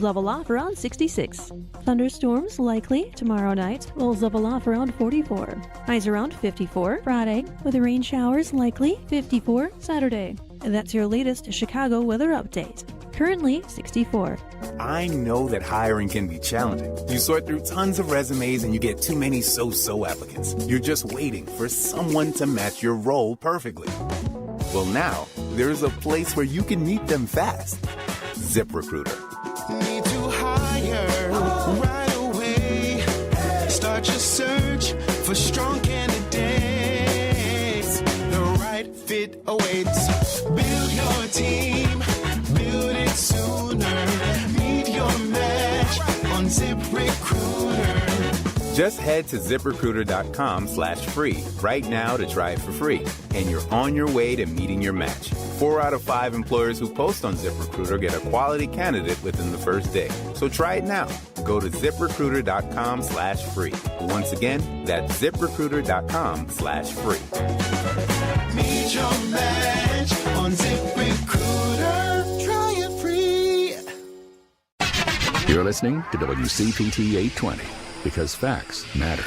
Level off around 66. Thunderstorms likely tomorrow night. Will level off around 44. Highs around 54 Friday, with rain showers likely 54 Saturday. And that's your latest Chicago weather update. Currently 64. I know that hiring can be challenging. You sort through tons of resumes and you get too many so-so applicants. You're just waiting for someone to match your role perfectly. Well, now there's a place where you can meet them fast. ZipRecruiter. Need to hire right away. Start your search for strong candidates. The right fit awaits. Build your team. Build it sooner. Meet your match on ZipRecruiter. Just head to ZipRecruiter.com/free right now to try it for free. And you're on your way to meeting your match. 4 out of 5 employers who post on ZipRecruiter get a quality candidate within the first day. So try it now. Go to ZipRecruiter.com/free. Once again, that's ZipRecruiter.com/free. Meet your match on ZipRecruiter. Try it free. You're listening to WCPT 820 because facts matter.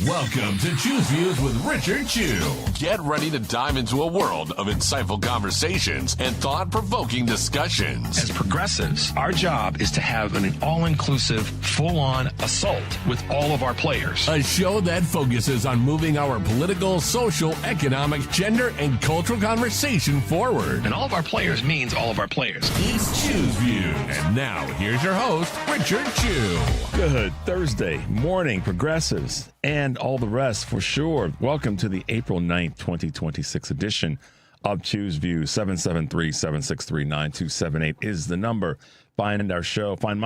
Welcome to Choose Views with Richard Chew. Get ready to dive into a world of insightful conversations and thought-provoking discussions. As progressives, our job is to have an all-inclusive, full-on assault with all of our players. A show that focuses on moving our political, social, economic, gender, and cultural conversation forward. And all of our players means all of our players. It's Choose Views. And now, here's your host, Richard Chew. Good Thursday morning, progressives, and all the rest for sure. Welcome to the April 9th, 2026 edition of Choose Views. 773-763-9278 is the number. Find my show on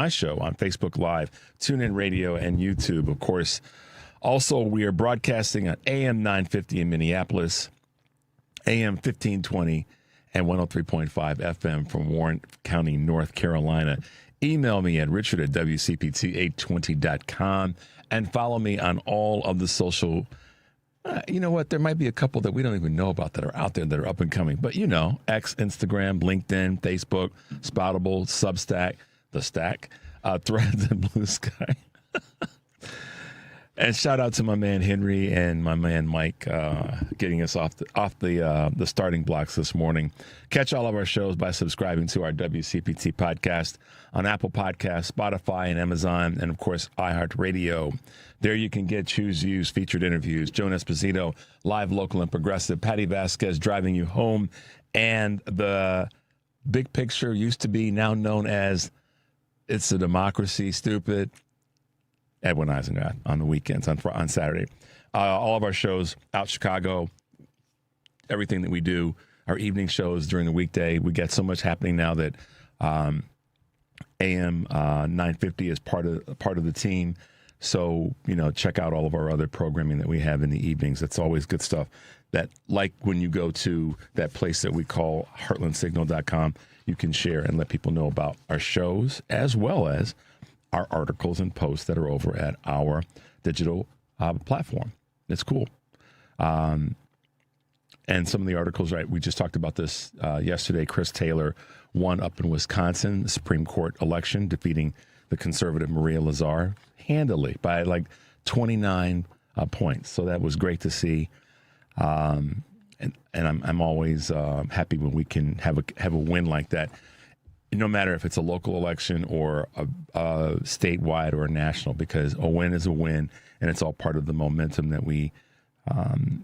Facebook Live, TuneIn Radio, and YouTube, of course. Also, we are broadcasting on AM 950 in Minneapolis, AM 1520, and 103.5 FM from Warren County, North Carolina. Email me at richard@WCPT820.com and follow me on all of the social. You know what? There might be a couple that we don't even know about that are out there that are up and coming. But you know, X, Instagram, LinkedIn, Facebook, Spoutable, Substack, The Stack, Threads, and Blue Sky. And shout out to my man Henry and my man Mike getting us off the starting blocks this morning. Catch all of our shows by subscribing to our WCPT podcast on Apple Podcasts, Spotify, and Amazon, and of course iHeartRadio. There you can get Choose Views, featured interviews, Joan Esposito, live, local, and progressive, Patty Vasquez driving you home, and the big picture used to be now known as It's a Democracy, Stupid. Edwin Eisendrath on the weekends, on Saturday. All of our shows out Chicago, everything that we do, our evening shows during the weekday. We got so much happening now that AM 950 is part of the team. So, you know, check out all of our other programming that we have in the evenings. It's always good stuff. That, like when you go to that place that we call heartlandsignal.com, you can share and let people know about our shows as well as our articles and posts that are over at our digital platform. It's cool. And some of the articles, right, we just talked about this yesterday. Chris Taylor won up in Wisconsin, the Supreme Court election, defeating the conservative Maria Lazar handily by like 29 points. So that was great to see. And I'm always happy when we can have a win like that, no matter if it's a local election or a statewide or a national, because a win is a win, and it's all part of the momentum that we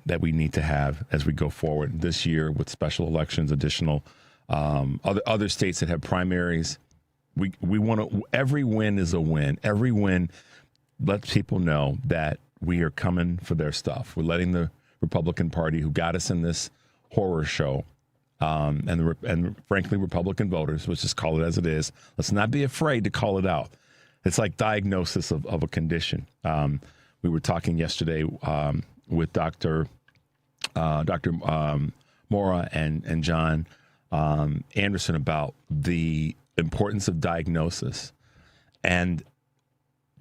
need to have as we go forward this year with special elections, additional other states that have primaries. We want to. Every win is a win. Every win lets people know that we are coming for their stuff. We're letting the Republican Party, who got us in this horror show, and frankly, Republican voters, let's just call it as it is. Let's not be afraid to call it out. It's like diagnosis of a condition. We were talking yesterday with Dr. Mora and John Anderson about the importance of diagnosis. And,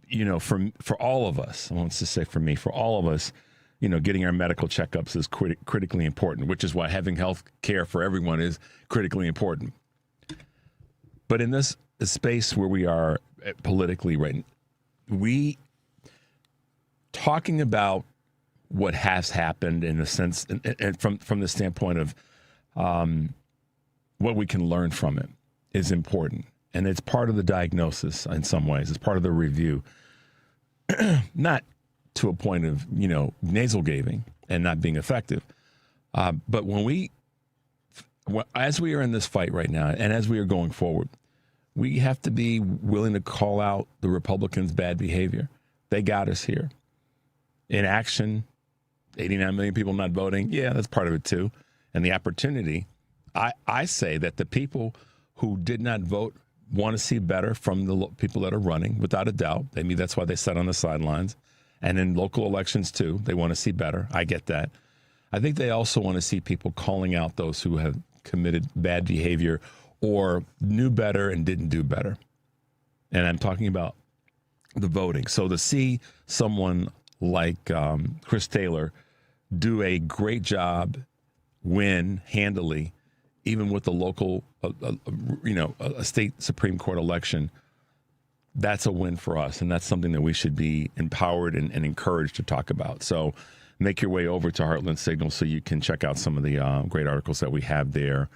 you know, for all of us, I won't just say for me, for all of us, getting our medical checkups is critically important, which is why having health care for everyone is critically important. But in this space where we are politically right now, we talking about what has happened in a sense, and from the standpoint of what we can learn from it is important. And it's part of the diagnosis in some ways. It's part of the review. Not to a point of, nasal gaving and not being effective. But as we are in this fight right now, and as we are going forward, we have to be willing to call out the Republicans' bad behavior. They got us here. Inaction, 89 million people not voting. Yeah, that's part of it too. And the opportunity, I say that the people who did not vote want to see better from the people that are running, without a doubt. Maybe that's why they sat on the sidelines. And in local elections, too, they want to see better. I get that. I think they also want to see people calling out those who have committed bad behavior or knew better and didn't do better. And I'm talking about the voting. So to see someone like Chris Taylor do a great job, win handily, even with the local, a state Supreme Court election, that's a win for us. And that's something that we should be empowered and encouraged to talk about. So make your way over to Heartland Signal so you can check out some of the great articles that we have there.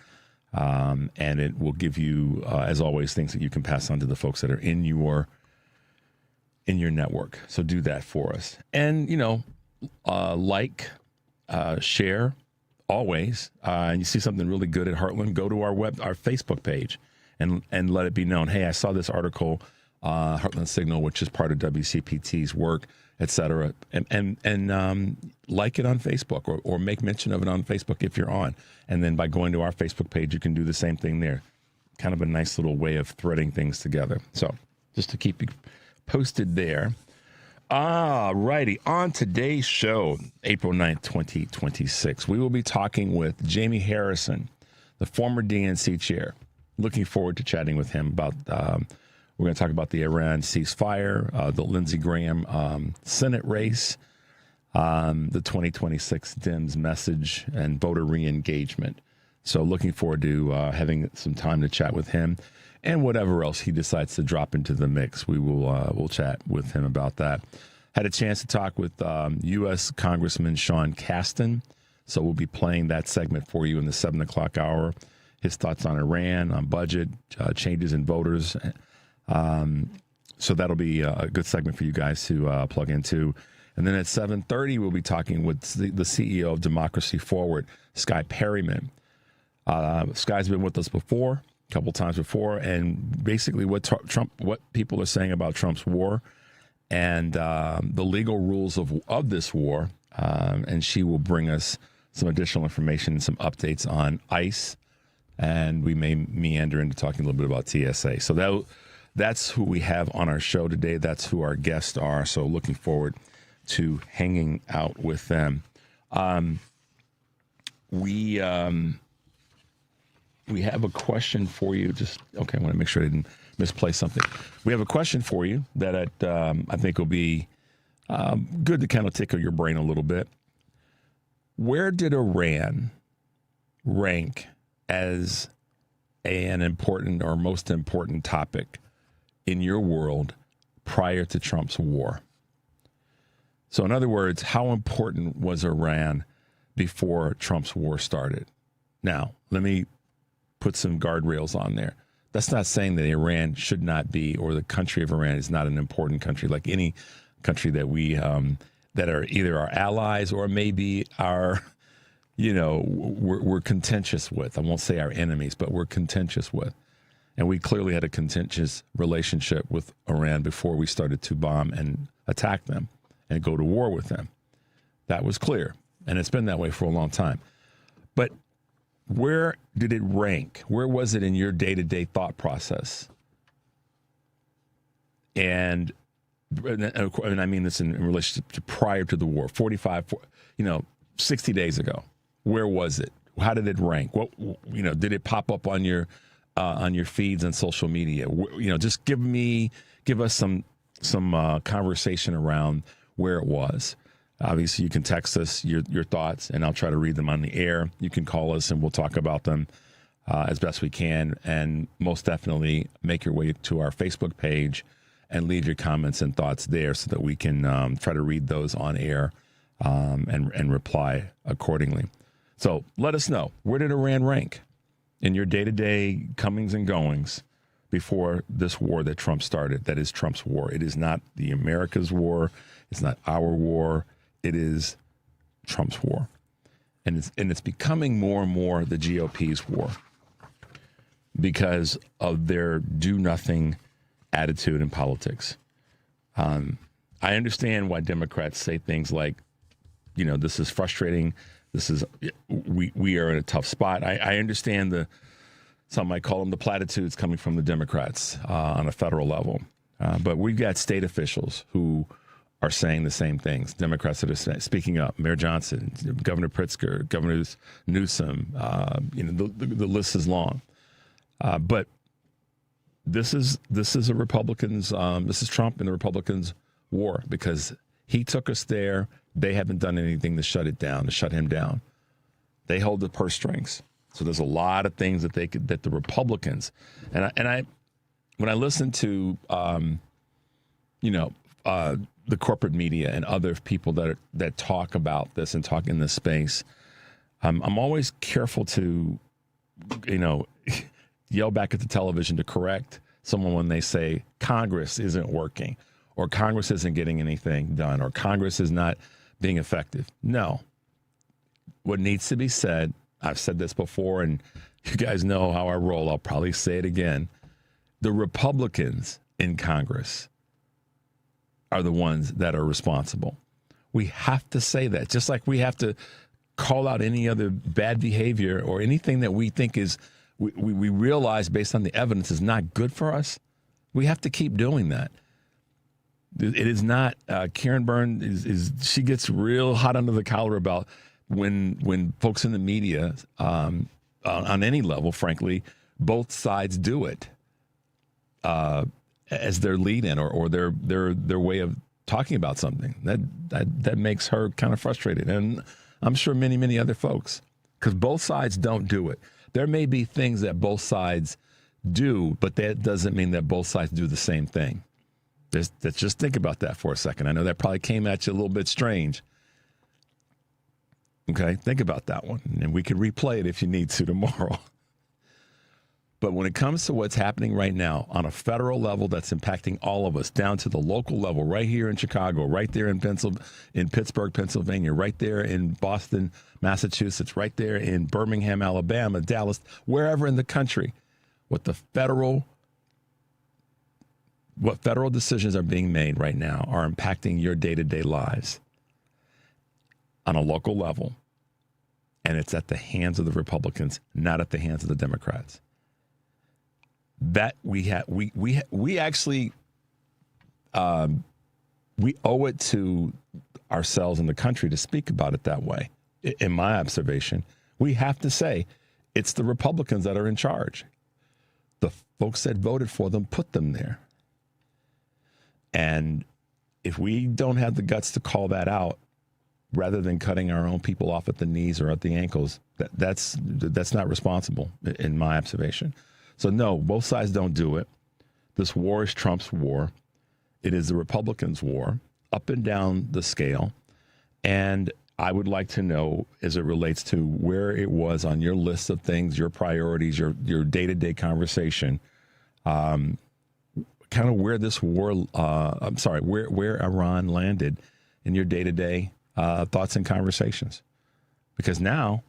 And it will give you, as always, things that you can pass on to the folks that are in your network. So do that for us. And, share, always. And you see something really good at Heartland, go to our Facebook page and let it be known. Hey, I saw this article, Heartland Signal, which is part of WCPT's work, et cetera. And like it on Facebook or make mention of it on Facebook if you're on. And then by going to our Facebook page, you can do the same thing there. Kind of a nice little way of threading things together. So just to keep you posted there. Righty. On today's show, April 9th, 2026, we will be talking with Jaime Harrison, the former DNC chair. Looking forward to chatting with him about, we're going to talk about the Iran ceasefire, the Lindsey Graham Senate race, the 2026 Dems message, and voter re-engagement. So looking forward to having some time to chat with him. And whatever else he decides to drop into the mix, we'll chat with him about that. Had a chance to talk with U.S. Congressman Sean Casten, so we'll be playing that segment for you in the 7 o'clock hour. His thoughts on Iran, on budget, changes in voters. So that'll be a good segment for you guys to plug into. And then at 7:30, we'll be talking with the CEO of Democracy Forward, Skye Perryman. Skye's been with us before. Couple times before, and basically what people are saying about Trump's war and the legal rules of this war, and she will bring us some additional information and some updates on ICE, and we may meander into talking a little bit about TSA. So that's who we have on our show today. That's who our guests are. So looking forward to hanging out with them. We have a question for you. I want to make sure I didn't misplace something. We have a question for you that I think will be good to kind of tickle your brain a little bit. Where did Iran rank as an important or most important topic in your world prior to Trump's war? So in other words, how important was Iran before Trump's war started? Now, let me put some guardrails on there. That's not saying that Iran should not be, or the country of Iran is not an important country, like any country that we that are either our allies or maybe our, we're contentious with. I won't say our enemies, but we're contentious with. And we clearly had a contentious relationship with Iran before we started to bomb and attack them and go to war with them. That was clear. And it's been that way for a long time. But where did it rank? Where was it in your day-to-day thought process? And I mean this in relation to prior to the war, 60 days ago. Where was it? How did it rank? What, did it pop up on your feeds on social media? Just give us some conversation around where it was. Obviously, you can text us your thoughts, and I'll try to read them on the air. You can call us, and we'll talk about them as best we can. And most definitely make your way to our Facebook page and leave your comments and thoughts there so that we can try to read those on air and reply accordingly. So let us know, where did Iran rank in your day-to-day comings and goings before this war that Trump started? That is Trump's war. It is not the America's war. It's not our war. It is Trump's war. And it's becoming more and more the GOP's war because of their do-nothing attitude in politics. I understand why Democrats say things like, this is frustrating. We are in a tough spot. I understand some might call them the platitudes coming from the Democrats on a federal level. But we've got state officials who are saying the same things. Democrats that are speaking up. Mayor Johnson, Governor Pritzker, Governor Newsom. The list is long. But this is a Republicans. This is Trump and the Republicans' war because he took us there. They haven't done anything to shut him down. They hold the purse strings. So there's a lot of things that that the Republicans and I when I listen to the corporate media and other people that talk about this and talk in this space, I'm always careful to yell back at the television to correct someone when they say Congress isn't working or Congress isn't getting anything done or Congress is not being effective. No. What needs to be said, I've said this before, and you guys know how I roll. I'll probably say it again. The Republicans in Congress are the ones that are responsible. We have to say that, just like we have to call out any other bad behavior or anything that we think is, we realize based on the evidence is not good for us. We have to keep doing that. It is not, Karen Byrne, she gets real hot under the collar about when folks in the media, on any level, frankly, both sides do it as their lead-in or their way of talking about something. That makes her kind of frustrated, and I'm sure many other folks, because both sides don't do it. There may be things that both sides do, but that doesn't mean that both sides do the same thing. Let's just think about that for a second. I know that probably came at you a little bit strange. Okay, think about that one. And we can replay it if you need to tomorrow. But when it comes to what's happening right now on a federal level that's impacting all of us, down to the local level, right here in Chicago, right there in Pittsburgh, Pennsylvania, right there in Boston, Massachusetts, right there in Birmingham, Alabama, Dallas, wherever in the country, what federal decisions are being made right now are impacting your day-to-day lives on a local level. And it's at the hands of the Republicans, not at the hands of the Democrats. That we actually we owe it to ourselves and the country to speak about it that way. In my observation, we have to say it's the Republicans that are in charge. The folks that voted for them put them there. And if we don't have the guts to call that out, rather than cutting our own people off at the knees or at the ankles, that's not responsible in my observation. So no, both sides don't do it. This war is Trump's war. It is the Republicans' war, up and down the scale. And I would like to know, as it relates to where it was on your list of things, your priorities, your day-to-day conversation, kind of where this war, where Iran landed in your day-to-day thoughts and conversations. Because now,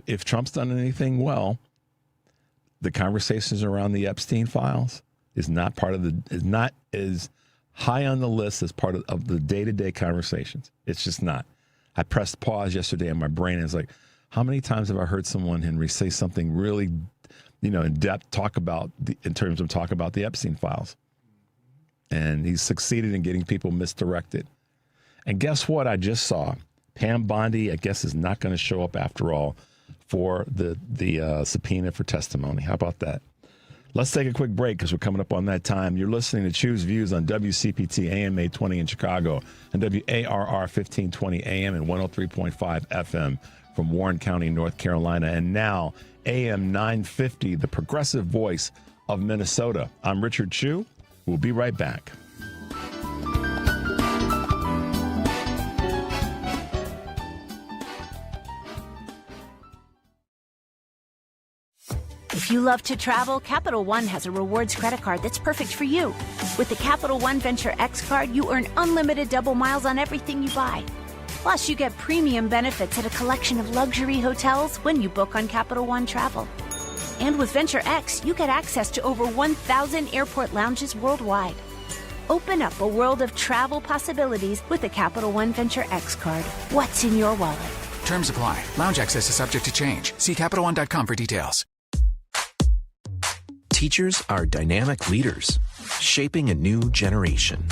if Trump's done anything well, the conversations around the Epstein files is not as high on the list as part of the day-to-day conversations. It's just not. I pressed pause yesterday and my brain is like, how many times have I heard someone, Henry, say something really, in depth, talk about the Epstein files? And he's succeeded in getting people misdirected. And guess what I just saw? Pam Bondi, I guess, is not going to show up after all for the subpoena for testimony. How about that? Let's take a quick break because we're coming up on that time. You're listening to Choose Views on WCPT AM 820 in Chicago and WARR 1520 AM and 103.5 FM from Warren County, North Carolina. And now AM 950, the progressive voice of Minnesota. I'm Richard Chu. We'll be right back. If you love to travel, Capital One has a rewards credit card that's perfect for you. With the Capital One Venture X card, you earn unlimited double miles on everything you buy. Plus, you get premium benefits at a collection of luxury hotels when you book on Capital One Travel. And with Venture X, you get access to over 1,000 airport lounges worldwide. Open up a world of travel possibilities with the Capital One Venture X card. What's in your wallet? Terms apply. Lounge access is subject to change. See CapitalOne.com for details. Teachers are dynamic leaders, shaping a new generation.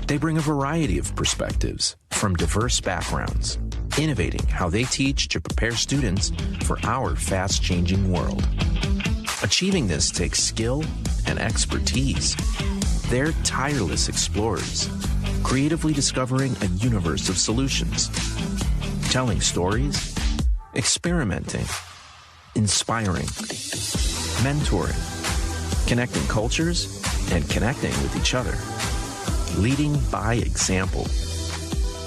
They bring a variety of perspectives from diverse backgrounds, innovating how they teach to prepare students for our fast-changing world. Achieving this takes skill and expertise. They're tireless explorers, creatively discovering a universe of solutions, telling stories, experimenting, inspiring, mentoring, connecting cultures, and connecting with each other. Leading by example.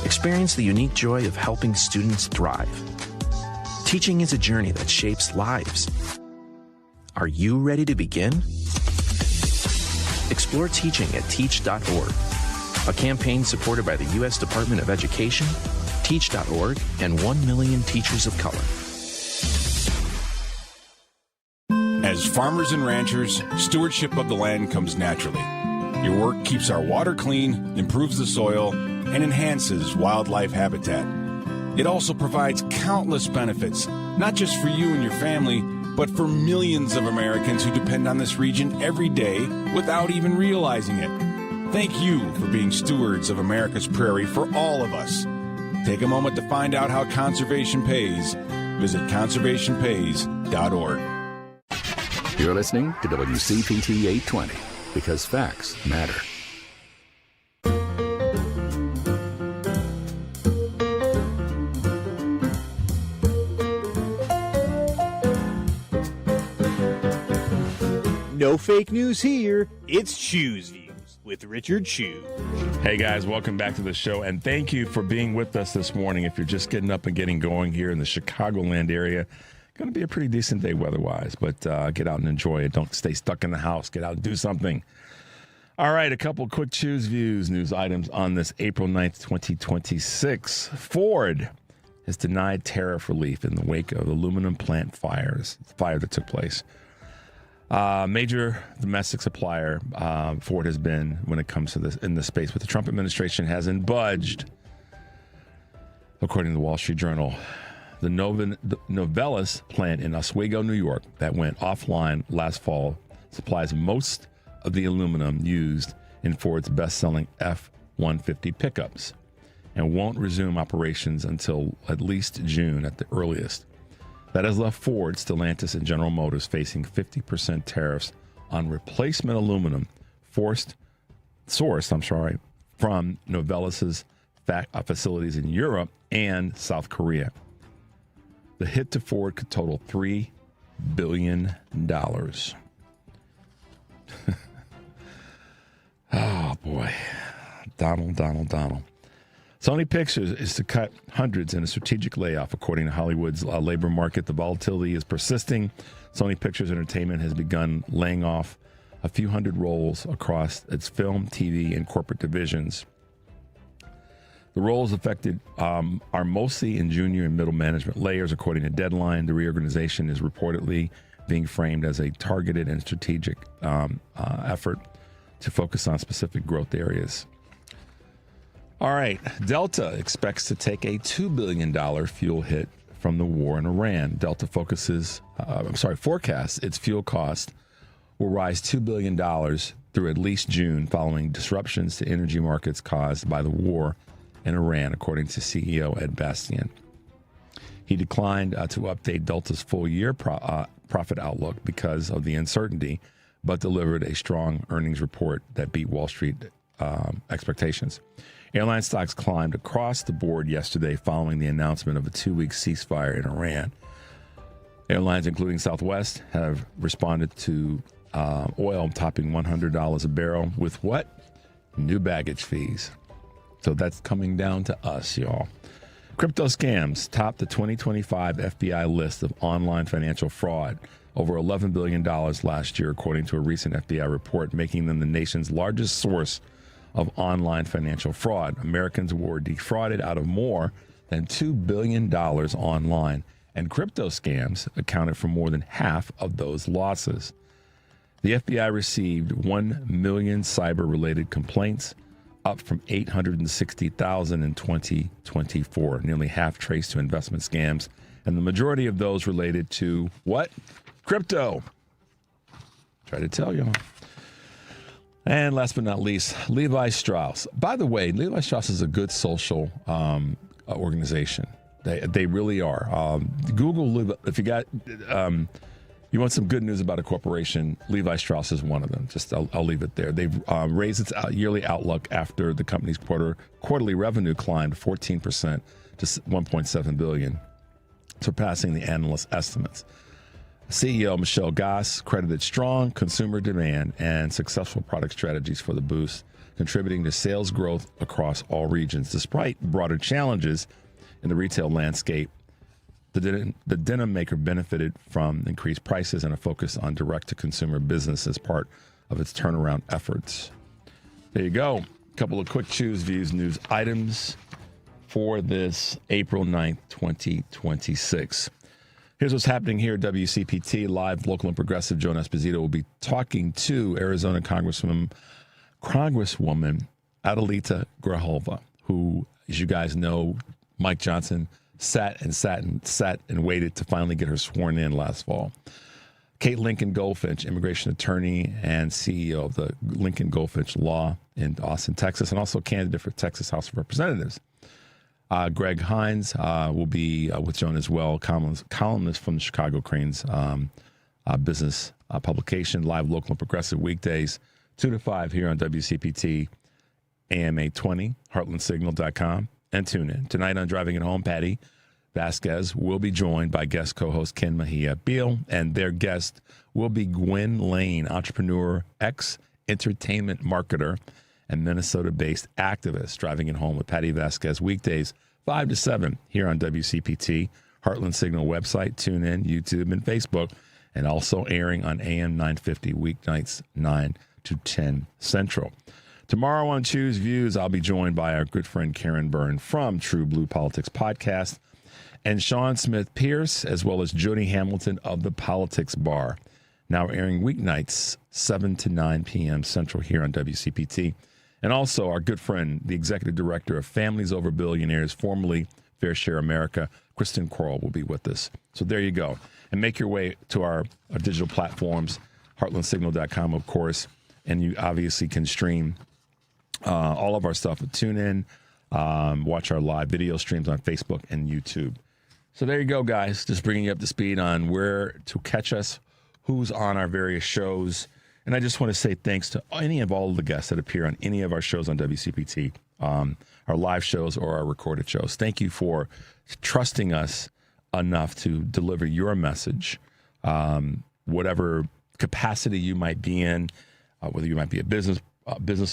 Experience the unique joy of helping students thrive. Teaching is a journey that shapes lives. Are you ready to begin? Explore teaching at teach.org, a campaign supported by the U.S. Department of Education, teach.org, and 1 million teachers of color. As farmers and ranchers, stewardship of the land comes naturally. Your work keeps our water clean, improves the soil, and enhances wildlife habitat. It also provides countless benefits, not just for you and your family, but for millions of Americans who depend on this region every day without even realizing it. Thank you for being stewards of America's prairie for all of us. Take a moment to find out how conservation pays. Visit conservationpays.org. You're listening to WCPT 820 because facts matter. No fake news here. It's Choose Views with Richard Chu. Hey guys, welcome back to the show, and thank you for being with us this morning. If you're just getting up and getting going here in the Chicagoland area, going to be a pretty decent day weather-wise, but get out and enjoy it. Don't stay stuck in the house. Get out and do something. All right, a couple quick Choose Views news items on this April 9th, 2026. Ford has denied tariff relief in the wake of aluminum plant fire that took place. Major domestic supplier Ford has been when it comes to this in the space, but the Trump administration hasn't budged, according to the Wall Street Journal. The Novelis plant in Oswego, New York, that went offline last fall, supplies most of the aluminum used in Ford's best-selling F-150 pickups and won't resume operations until at least June at the earliest. That has left Ford, Stellantis, and General Motors facing 50% tariffs on replacement aluminum sourced from Novelis's facilities in Europe and South Korea. The hit to Ford could total $3 billion. Oh, boy. Donald. Sony Pictures is to cut hundreds in a strategic layoff, according to Hollywood's labor market. The volatility is persisting. Sony Pictures Entertainment has begun laying off a few hundred roles across its film, TV, and corporate divisions. The roles affected are mostly in junior and middle management layers, according to Deadline. The reorganization is reportedly being framed as a targeted and strategic effort to focus on specific growth areas. All right, Delta expects to take a $2 billion fuel hit from the war in Iran. Delta forecasts its fuel cost will rise $2 billion through at least June following disruptions to energy markets caused by the war in Iran, according to CEO Ed Bastian. He declined to update Delta's full-year profit outlook because of the uncertainty, but delivered a strong earnings report that beat Wall Street expectations. Airline stocks climbed across the board yesterday following the announcement of a 2-week ceasefire in Iran. Airlines, including Southwest, have responded to oil topping $100 a barrel with what? New baggage fees. So that's coming down to us, y'all. Crypto scams topped the 2025 FBI list of online financial fraud, over $11 billion last year, according to a recent FBI report, making them the nation's largest source of online financial fraud. Americans were defrauded out of more than $2 billion online, and crypto scams accounted for more than half of those losses. The FBI received 1 million cyber-related complaints, up from 860,000 in 2024, nearly half traced to investment scams, and the majority of those related to what? Crypto. Try to tell you. And last but not least, Levi Strauss. By the way, Levi Strauss is a good social organization. They really are. Google, if you got, you want some good news about a corporation, Levi Strauss is one of them. Just I'll leave it there. They've raised its yearly outlook after the company's quarterly revenue climbed 14% to $1.7 billion, surpassing the analyst estimates. CEO Michelle Goss credited strong consumer demand and successful product strategies for the boost, contributing to sales growth across all regions. Despite broader challenges in the retail landscape, the denim maker benefited from increased prices and a focus on direct-to-consumer business as part of its turnaround efforts. There you go. A couple of quick Choose Views news items for this April 9th, 2026. Here's what's happening here at WCPT. Live, local, and progressive. Joan Esposito will be talking to Arizona Congresswoman Adelita Grijalva, who, as you guys know, Mike Johnson sat and waited to finally get her sworn in last fall. Kate Lincoln Goldfinch, immigration attorney and CEO of the Lincoln Goldfinch Law in Austin, Texas, and also candidate for Texas House of Representatives. Greg Hines will be with Joan as well, columnist from the Chicago Cranes business publication, live, local, and progressive weekdays, 2 to 5 here on WCPT, AM 820, heartlandsignal.com, and tune in. Tonight on Driving It Home, Patty Vasquez will be joined by guest co-host Ken Mejia Beal, and their guest will be Gwen Lane, entrepreneur, ex-entertainment marketer, and Minnesota-based activist. Driving It Home with Patty Vasquez, weekdays 5 to 7 here on WCPT, Heartland Signal website, tune in, YouTube, and Facebook, and also airing on AM 950 weeknights 9 to 10 Central. Tomorrow on Choose Views, I'll be joined by our good friend Karen Byrne from True Blue Politics Podcast, and Sean Smith Pierce, as well as Jody Hamilton of the Politics Bar, now airing weeknights 7 to 9 p.m. Central here on WCPT. And also our good friend, the executive director of Families Over Billionaires, formerly Fair Share America, Kristen Corl, will be with us. So there you go. And make your way to our digital platforms, heartlandsignal.com, of course, and you obviously can stream all of our stuff at TuneIn, watch our live video streams on Facebook and YouTube. So there you go, guys. Just bringing you up to speed on where to catch us, who's on our various shows. And I just want to say thanks to any of all of the guests that appear on any of our shows on WCPT, our live shows or our recorded shows. Thank you for trusting us enough to deliver your message, whatever capacity you might be in, whether you might be a business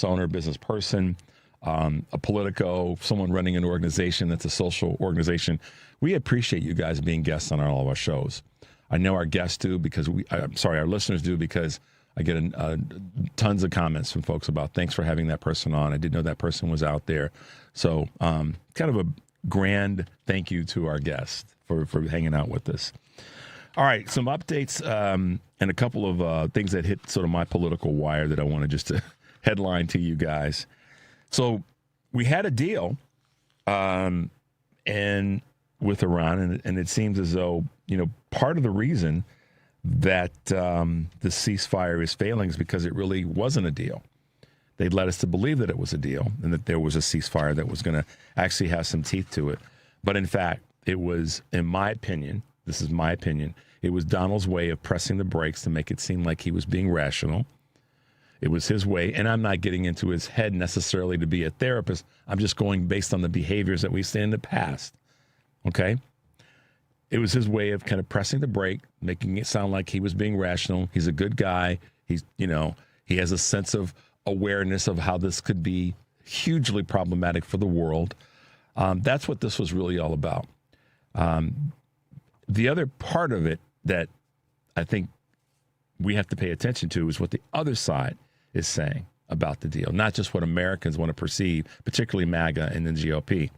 owner, business person, a politico, someone running an organization that's a social organization. We appreciate you guys being guests on all of our shows. I know our guests do because our listeners do, because I get tons of comments from folks about thanks for having that person on. I didn't know that person was out there. So kind of a grand thank you to our guests for hanging out with us. All right, some updates and a couple of things that hit sort of my political wire that I wanted just to headline to you guys. So we had a deal and with Iran, and it seems as though, part of the reason that the ceasefire is failing is because it really wasn't a deal. They led us to believe that it was a deal and that there was a ceasefire that was going to actually have some teeth to it. But in fact, it was, in my opinion, this is my opinion, It was Donald's way of pressing the brakes to make it seem like he was being rational. It was his way, and I'm not getting into his head necessarily to be a therapist. I'm just going based on the behaviors that we've seen in the past, okay? It was his way of kind of pressing the brake, making it sound like he was being rational. He's a good guy. He's, he has a sense of awareness of how this could be hugely problematic for the world. That's what this was really all about. The other part of it that I think we have to pay attention to is what the other side is saying about the deal, not just what Americans want to perceive, particularly MAGA and the GOP.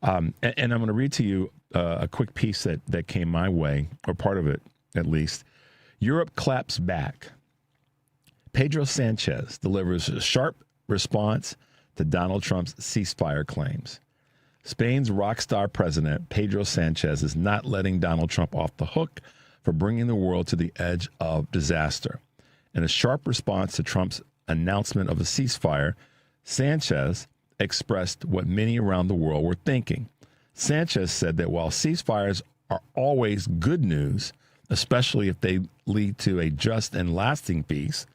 And I'm going to read to you a quick piece that came my way, or part of it at least. Europe claps back. Pedro Sanchez delivers a sharp response to Donald Trump's ceasefire claims. Spain's rock star president, Pedro Sanchez, is not letting Donald Trump off the hook for bringing the world to the edge of disaster. In a sharp response to Trump's announcement of a ceasefire, Sanchez expressed what many around the world were thinking. Sanchez said that while ceasefires are always good news, especially if they lead to a just and lasting peace,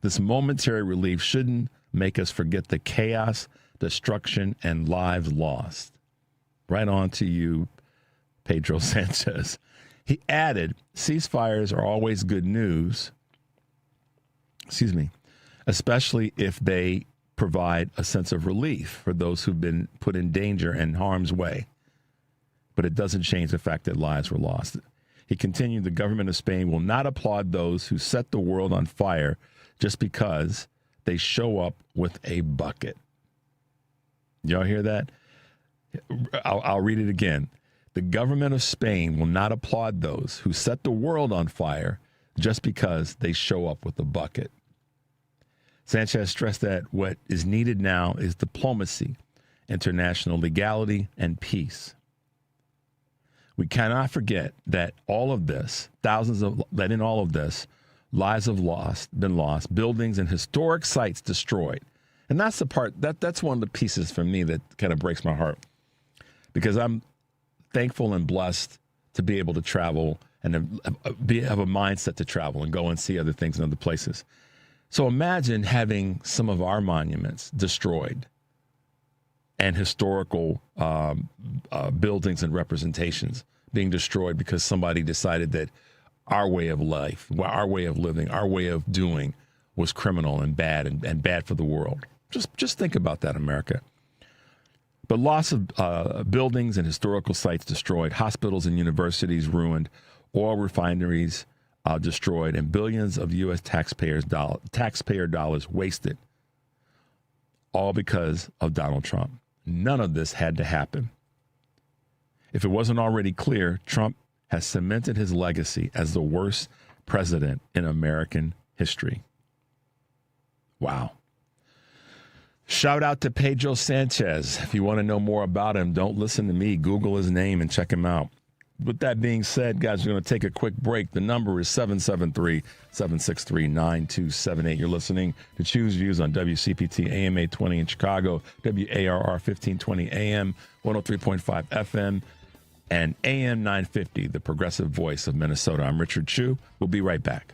this momentary relief shouldn't make us forget the chaos, destruction, and lives lost. Right on to you, Pedro Sanchez. He added, ceasefires are always good news, especially if they provide a sense of relief for those who've been put in danger and harm's way. But it doesn't change the fact that lives were lost. He continued, the government of Spain will not applaud those who set the world on fire just because they show up with a bucket. Y'all hear that? I'll read it again. The government of Spain will not applaud those who set the world on fire just because they show up with a bucket. Sanchez stressed that what is needed now is diplomacy, international legality, and peace. We cannot forget that all of this, that in all of this, lives have been lost, buildings and historic sites destroyed. And that's the part, that's one of the pieces for me that kind of breaks my heart. Because I'm thankful and blessed to be able to travel and have a mindset to travel and go and see other things in other places. So imagine having some of our monuments destroyed and historical buildings and representations being destroyed because somebody decided that our way of life, our way of living, our way of doing was criminal and bad for the world. Just think about that, America. But loss of buildings and historical sites destroyed, hospitals and universities ruined, oil refineries destroyed, and billions of U.S. taxpayer dollars wasted, all because of Donald Trump. None of this had to happen. If it wasn't already clear, Trump has cemented his legacy as the worst president in American history. Wow. Shout out to Pedro Sanchez. If you want to know more about him, don't listen to me. Google his name and check him out. With that being said, guys, we're going to take a quick break. The number is 773-763-9278. You're listening to Choose Views on WCPT AM 820 in Chicago, WARR 1520 AM, 103.5 FM, and AM 950, the progressive voice of Minnesota. I'm Richard Chu. We'll be right back.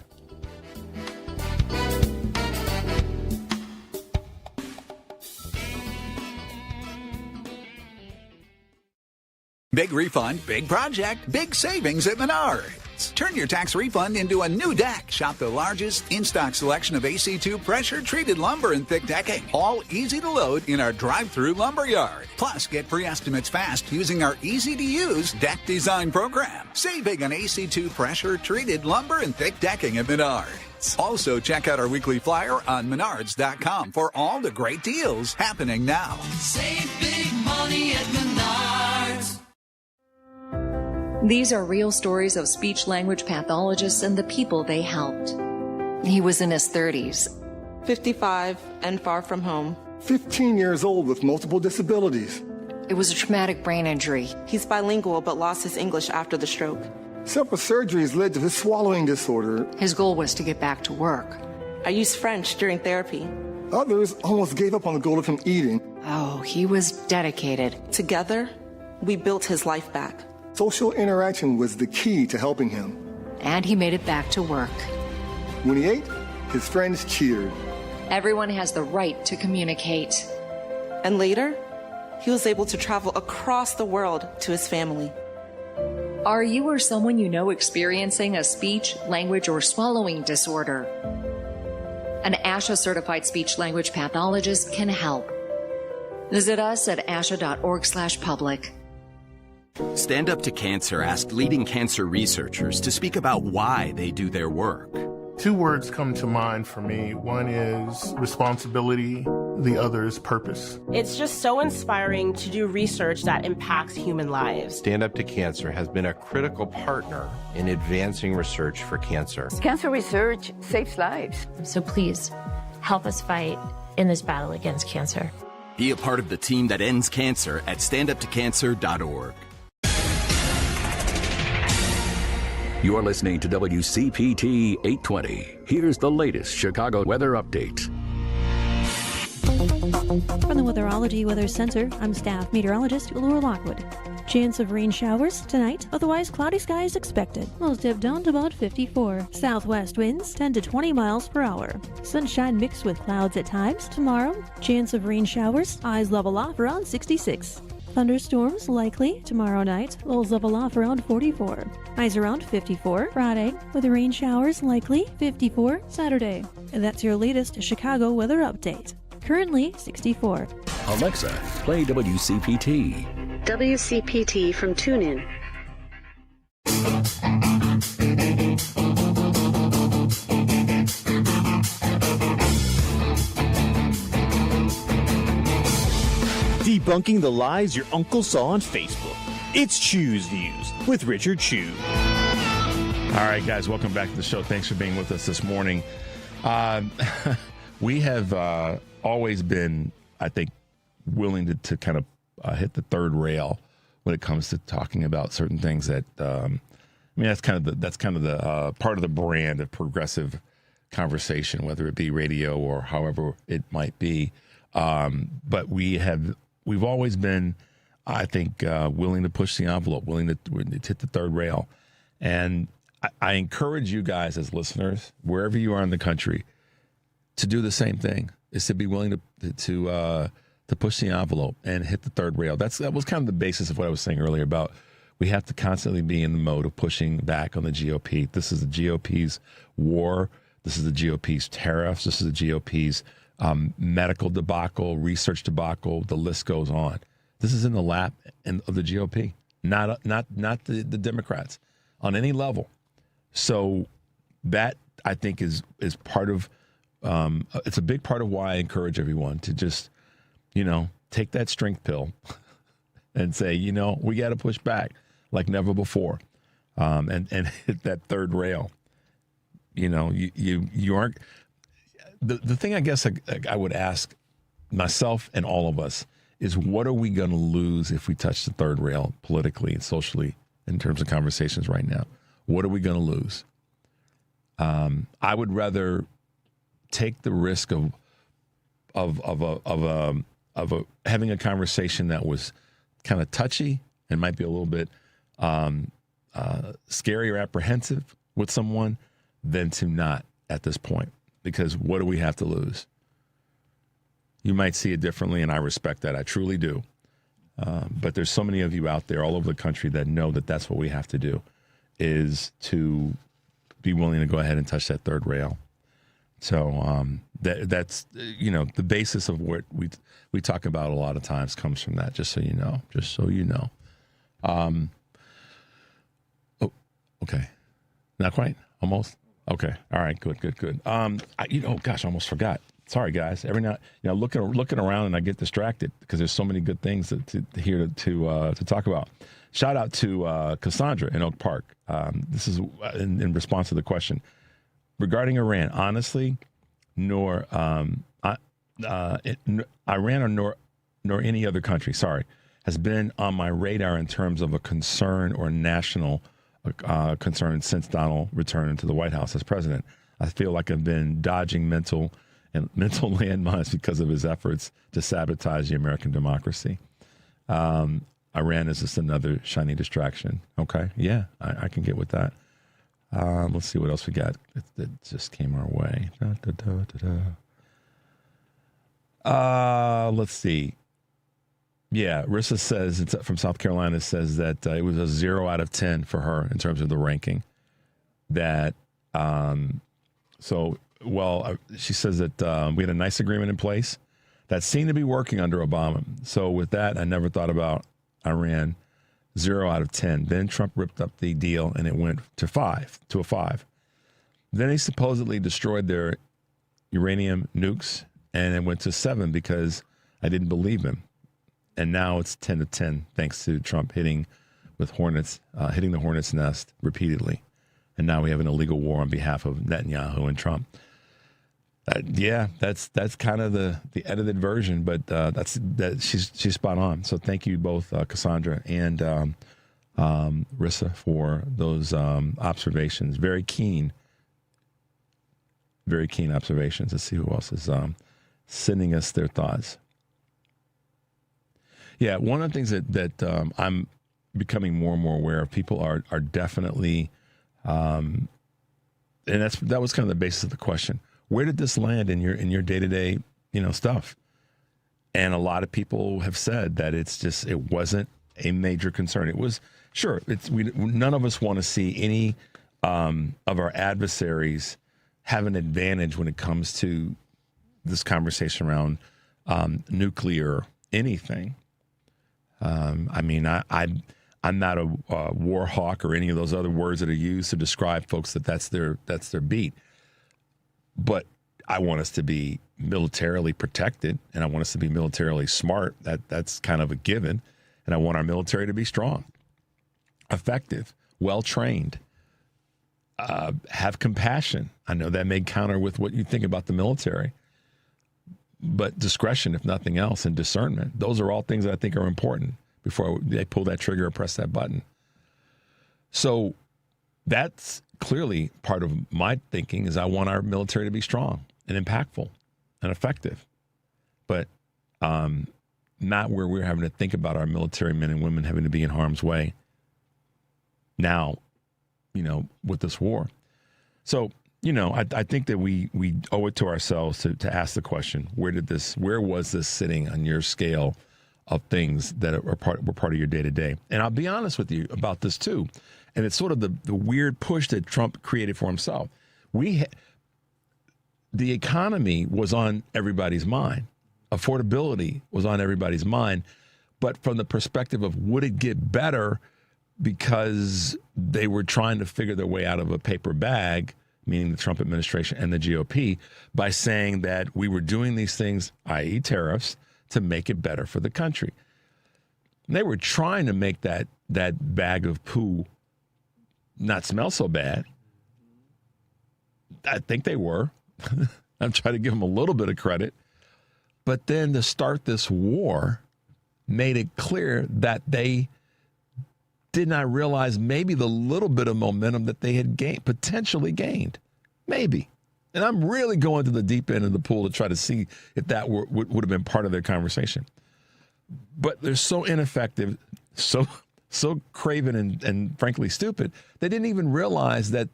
Big refund, big project, big savings at Menards. Turn your tax refund into a new deck. Shop the largest in-stock selection of AC2 pressure-treated lumber and thick decking. All easy to load in our drive-through lumber yard. Plus, get free estimates fast using our easy-to-use deck design program. Save big on AC2 pressure-treated lumber and thick decking at Menards. Also, check out our weekly flyer on Menards.com for all the great deals happening now. Save big money at Menards. These are real stories of speech-language pathologists and the people they helped. He was in his 30s. 55 and far from home. 15 years old with multiple disabilities. It was a traumatic brain injury. He's bilingual but lost his English after the stroke. Several surgeries led to his swallowing disorder. His goal was to get back to work. I used French during therapy. Others almost gave up on the goal of him eating. Oh, he was dedicated. Together, we built his life back. Social interaction was the key to helping him. and he made it back to work. When he ate, his friends cheered. Everyone has the right to communicate. And later, he was able to travel across the world to his family. Are you or someone you know experiencing a speech, language, or swallowing disorder? An ASHA-certified speech-language pathologist can help. Visit us at asha.org/public. Stand Up to Cancer asked leading cancer researchers to speak about why they do their work. Two words come to mind for me. One is responsibility, the other is purpose. It's just so inspiring to do research that impacts human lives. Stand Up to Cancer has been a critical partner in advancing research for cancer. Cancer research saves lives. So please, help us fight in this battle against cancer. Be a part of the team that ends cancer at standuptocancer.org. You're listening to WCPT 820. Here's the latest Chicago weather update. From the Weatherology Weather Center, I'm staff meteorologist Laura Lockwood. Chance of rain showers tonight, otherwise cloudy skies expected. Lows dip down to about 54. Southwest winds 10 to 20 miles per hour. Sunshine mixed with clouds at times tomorrow. Chance of rain showers, highs level off around 66. Thunderstorms likely tomorrow night, lows level off around 44. Highs around 54 Friday, with rain showers likely 54 Saturday. And that's your latest Chicago weather update. Currently 64. Alexa, play WCPT. WCPT from TuneIn. Debunking the lies your uncle saw on Facebook. It's Chew's Views with Richard Chew. All right, guys, welcome back to the show. Thanks for being with us this morning. We have always been, I think, willing to kind of hit the third rail when it comes to talking about certain things that, that's kind of the part of the brand of progressive conversation, whether it be radio or however it might be. But we've always been, I think, willing to push the envelope, willing to hit the third rail. And I encourage you guys as listeners, wherever you are in the country, to do the same thing, is to be willing to push the envelope and hit the third rail. That was kind of the basis of what I was saying earlier about we have to constantly be in the mode of pushing back on the GOP. This is the GOP's war. This is the GOP's tariffs. This is the GOP's medical debacle, research debacle. The list goes on. This is in the lap of the GOP, not the Democrats on any level. So that, I think, is part of it's a big part of why I encourage everyone to just, take that strength pill and say, we got to push back like never before, and hit that third rail. You aren't. The thing I guess I would ask myself and all of us is, what are we going to lose if we touch the third rail politically and socially in terms of conversations right now? What are we going to lose? I would rather take the risk of having a conversation that was kind of touchy and might be a little bit scary or apprehensive with someone than to not at this point. Because what do we have to lose? You might see it differently, and I respect that. I truly do. But there's so many of you out there all over the country that know that that's what we have to do, is to be willing to go ahead and touch that third rail. So that's the basis of what we talk about a lot of times comes from that. Just so you know. Oh, okay, not quite, almost. Okay, all right, good. Gosh, I almost forgot. Sorry, guys. Every now, looking around and I get distracted because there's so many good things to talk about. Shout out to Cassandra in Oak Park. This is in response to the question regarding Iran. Honestly, nor Iran nor any other country, has been on my radar in terms of a concern or national concern since Donald returned to the White House as president. I feel like I've been dodging mental landmines because of his efforts to sabotage the American democracy. Iran is just another shiny distraction. Okay, yeah, I can get with that. Let's see what else we got that just came our way. Let's see. Yeah, Rissa says, it's from South Carolina, says that it was a 0 out of 10 for her in terms of the ranking. That, she says that we had a nice agreement in place that seemed to be working under Obama. So with that, I never thought about Iran. 0 out of 10. Then Trump ripped up the deal and it went to a 5. Then he supposedly destroyed their uranium nukes and it went to 7 because I didn't believe him. And now it's 10 to 10 thanks to Trump hitting the Hornet's nest repeatedly. And now we have an illegal war on behalf of Netanyahu and Trump. That's kind of the edited version, but she's spot on. So thank you both, Cassandra and Rissa, for those observations. Very keen observations. Let's see who else is sending us their thoughts. Yeah, one of the things that I'm becoming more and more aware of, people are definitely, and that was kind of the basis of the question. Where did this land in your day-to-day, stuff? And a lot of people have said that it wasn't a major concern. It was, sure, none of us want to see any of our adversaries have an advantage when it comes to this conversation around nuclear anything. I'm not a war hawk or any of those other words that are used to describe folks that's their beat. But I want us to be militarily protected, and I want us to be militarily smart. That's kind of a given. And I want our military to be strong, effective, well-trained, have compassion. I know that may counter with what you think about the military, but discretion, if nothing else, and discernment. Those are all things that I think are important before they pull that trigger or press that button. So that's clearly part of my thinking, is I want our military to be strong and impactful and effective, but not where we're having to think about our military men and women having to be in harm's way now, with this war. So, I think that we owe it to ourselves to ask the question, where was this sitting on your scale of things that were part of your day-to-day? And I'll be honest with you about this too. And it's sort of the weird push that Trump created for himself. The economy was on everybody's mind. Affordability was on everybody's mind. But from the perspective of, would it get better because they were trying to figure their way out of a paper bag, meaning the Trump administration and the GOP, by saying that we were doing these things, i.e. tariffs, to make it better for the country. And they were trying to make that bag of poo not smell so bad. I think they were. I'm trying to give them a little bit of credit. But then to start this war made it clear that they did not realize maybe the little bit of momentum that they had potentially gained. Maybe. And I'm really going to the deep end of the pool to try to see if that would have been part of their conversation. But they're so ineffective, so craven and frankly stupid, they didn't even realize that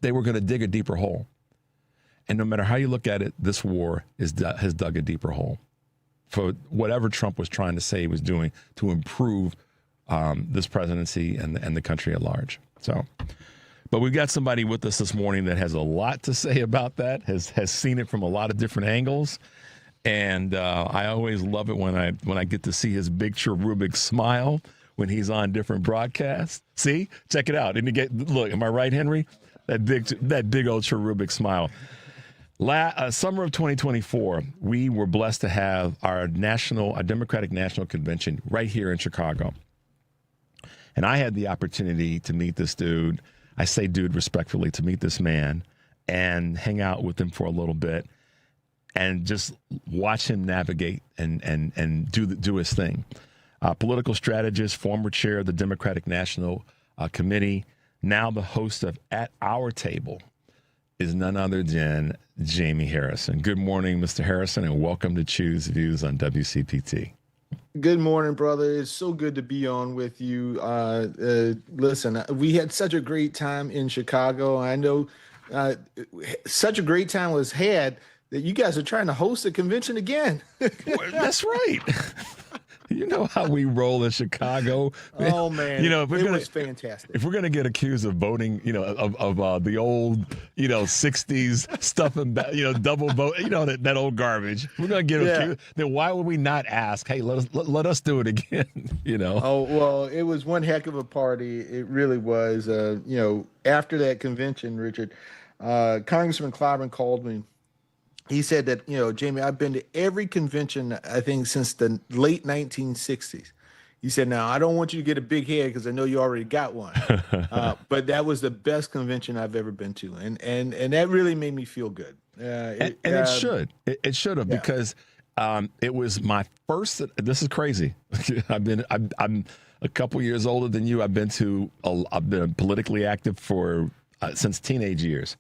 they were going to dig a deeper hole. And no matter how you look at it, this war has dug a deeper hole for whatever Trump was trying to say he was doing to improve this presidency and the country at large. So, but we've got somebody with us this morning that has a lot to say about that, has seen it from a lot of different angles. And I always love it when I get to see his big cherubic smile when he's on different broadcasts. See, check it out. Look, am I right, Henry? That big old cherubic smile. Summer of 2024, we were blessed to have our Democratic National Convention right here in Chicago. And I had the opportunity to meet this dude. I say dude respectfully, to meet this man and hang out with him for a little bit and just watch him navigate and do his thing. Political strategist, former chair of the Democratic National Committee, now the host of At Our Table, is none other than Jaime Harrison. Good morning, Mr. Harrison, and welcome to Choose Views on WCPT. Good morning, brother. It's so good to be on with you. Listen, we had such a great time in Chicago. I know such a great time was had that you guys are trying to host a convention again. That's right. You know how we roll in Chicago. Oh man, it was fantastic. If we're gonna get accused of voting, of the old, 60s stuff and double vote, that old garbage. We're gonna get accused. Then why would we not ask? Hey, let us do it again. Oh well, it was one heck of a party. It really was. After that convention, Richard, Congressman Clyburn called me. He said that, Jamie, I've been to every convention, I think, since the late 1960s. He said, now, I don't want you to get a big head because I know you already got one. But that was the best convention I've ever been to. And that really made me feel good. It should. It should have because it was my first. This is crazy. I'm a couple years older than you. I've been politically active since teenage years.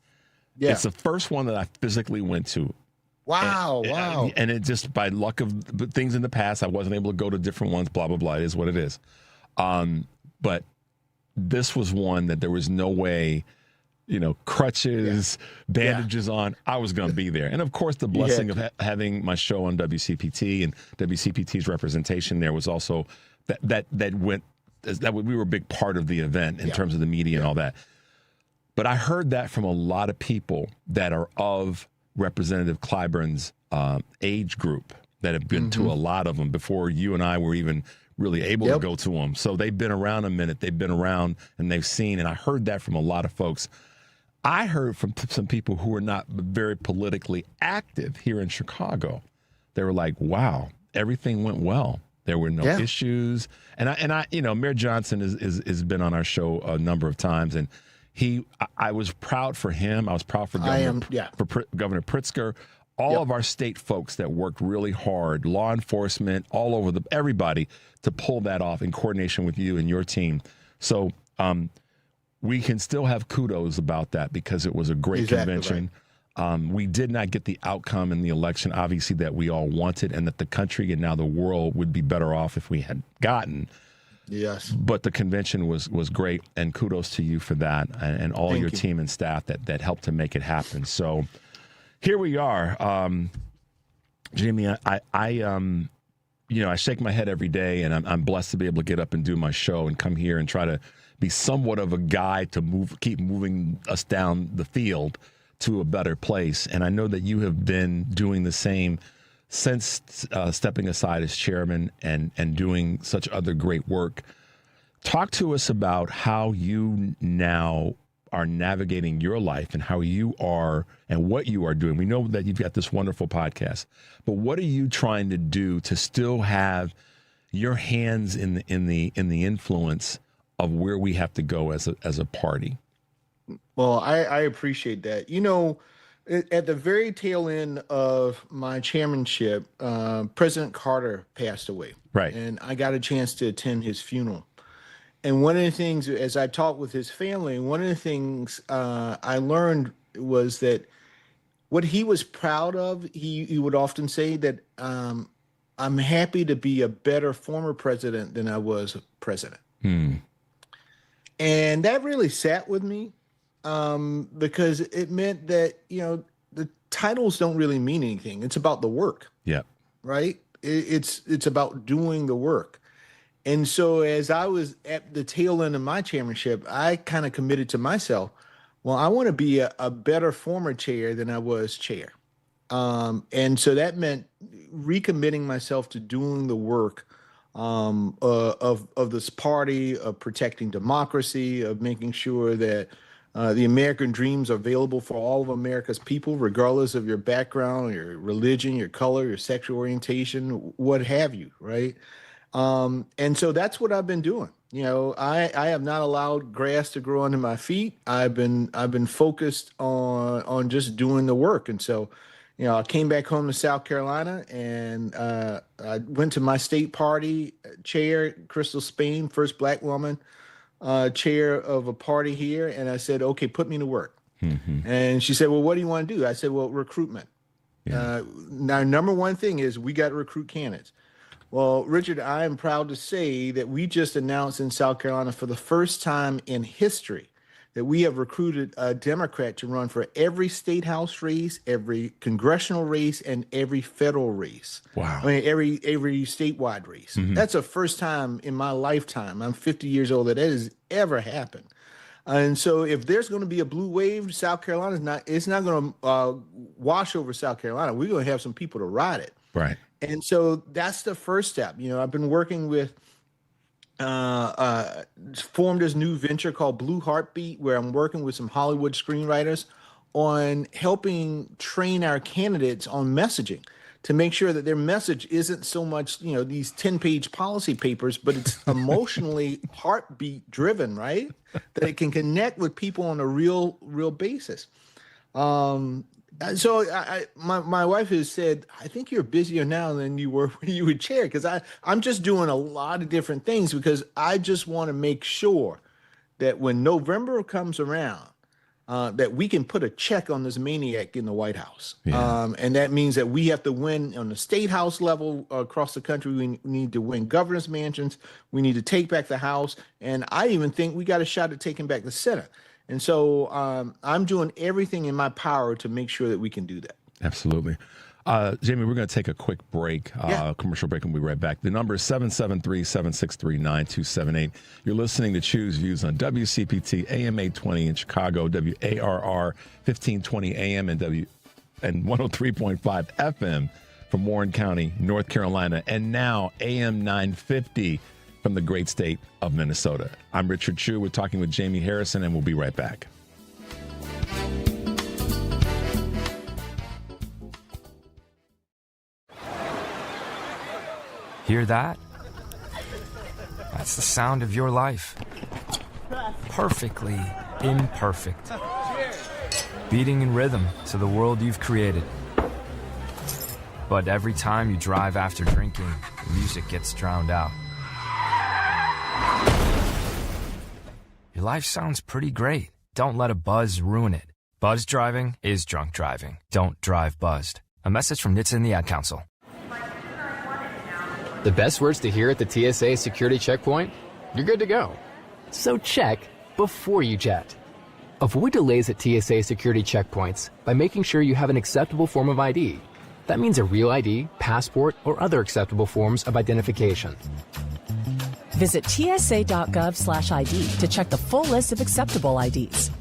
Yeah. It's the first one that I physically went to. Wow. And it just by luck of things in the past, I wasn't able to go to different ones, blah, blah, blah. It is what it is. But this was one that there was no way, crutches, bandages on. I was going to be there. And, of course, the blessing of having my show on WCPT and WCPT's representation there was also that we were a big part of the event in terms of the media and all that. But I heard that from a lot of people that are of Representative Clyburn's age group that have been to a lot of them before you and I were even really able to go to them. So they've been around a minute. They've been around and they've seen. And I heard that from a lot of folks. I heard from some people who are not very politically active here in Chicago. They were like, wow, everything went well. There were no issues. And I Mayor Johnson has been on our show a number of times, and I was proud for him. I was proud for Governor Pritzker, all of our state folks that worked really hard, law enforcement, all over everybody to pull that off in coordination with you and your team. So we can still have kudos about that because it was a great convention. Right. We did not get the outcome in the election, obviously, that we all wanted, and that the country and now the world would be better off if we had gotten. Yes. But the convention was great, and kudos to you for that and all your team and staff that helped to make it happen. So here we are. Jamie, I shake my head every day, and I'm blessed to be able to get up and do my show and come here and try to be somewhat of a guide to keep moving us down the field to a better place. And I know that you have been doing the same since stepping aside as chairman and doing such other great work. Talk to us about how you now are navigating your life and how you are and what you are doing. We know that you've got this wonderful podcast, but what are you trying to do to still have your hands in the influence of where we have to go as a party? Well, I appreciate that. At the very tail end of my chairmanship, President Carter passed away. Right. And I got a chance to attend his funeral. And one of the things, as I talked with his family, one of the things I learned was that what he was proud of, he would often say that I'm happy to be a better former president than I was president. And that really sat with me. Because it meant that, the titles don't really mean anything. It's about the work. Yeah. Right? It's about doing the work. And so as I was at the tail end of my chairmanship, I kind of committed to myself, well, I want to be a better former chair than I was chair. And so that meant recommitting myself to doing the work of this party, of protecting democracy, of making sure that the American dreams are available for all of America's people, regardless of your background, your religion, your color, your sexual orientation, what have you, right? And so that's what I've been doing. I have not allowed grass to grow under my feet. I've been focused on just doing the work. And so, I came back home to South Carolina, and I went to my state party chair, Crystal Spain, first Black woman chair of a party here, and I said, okay, put me to work. And she said, well, what do you want to do? I said, well, recruitment. Now, number one thing is we got to recruit candidates. Well, Richard, I am proud to say that we just announced in South Carolina for the first time in history that we have recruited a Democrat to run for every state house race, every congressional race, and every federal race. Wow. I mean, every statewide race. Mm-hmm. That's the first time in my lifetime, I'm 50 years old, that has ever happened. And so if there's going to be a blue wave, South Carolina it's not going to wash over South Carolina. We're going to have some people to ride it. Right. And so that's the first step. You know, I've been working with formed this new venture called Blue Heartbeat, where I'm working with some Hollywood screenwriters on helping train our candidates on messaging to make sure that their message isn't so much, you know, these 10-page policy papers, but it's emotionally heartbeat driven, right? That it can connect with people on a real basis. So my wife has said, I think you're busier now than you were when you were chair, because I'm just doing a lot of different things because I just want to make sure that when November comes around, that we can put a check on this maniac in the White House. Yeah. And that means that we have to win on the state house level across the country. We need to win governor's mansions. We need to take back the House. And I even think we got a shot at taking back the Senate. And so I'm doing everything in my power to make sure that we can do that. Absolutely. Jamie, we're going to take a quick break, commercial break, and we'll be right back. The number is 773-763-9278. You're listening to Choose Views on WCPT AM 820 in Chicago, WARR 1520 AM and 103.5 FM from Warren County, North Carolina, and now AM 950 from the great state of Minnesota. I'm Richard Chu. We're talking with Jaime Harrison, and we'll be right back. Hear that? That's the sound of your life. Perfectly imperfect. Beating in rhythm to the world you've created. But every time you drive after drinking, the music gets drowned out. Your life sounds pretty great. Don't let a buzz ruin it. Buzz driving is drunk driving. Don't drive buzzed. A message from NHTSA and the Ad Council. The best words to hear at the TSA security checkpoint? You're good to go. So check before you jet. Avoid delays at TSA security checkpoints by making sure you have an acceptable form of ID. That means a real ID, passport, or other acceptable forms of identification. Visit tsa.gov/ID to check the full list of acceptable IDs.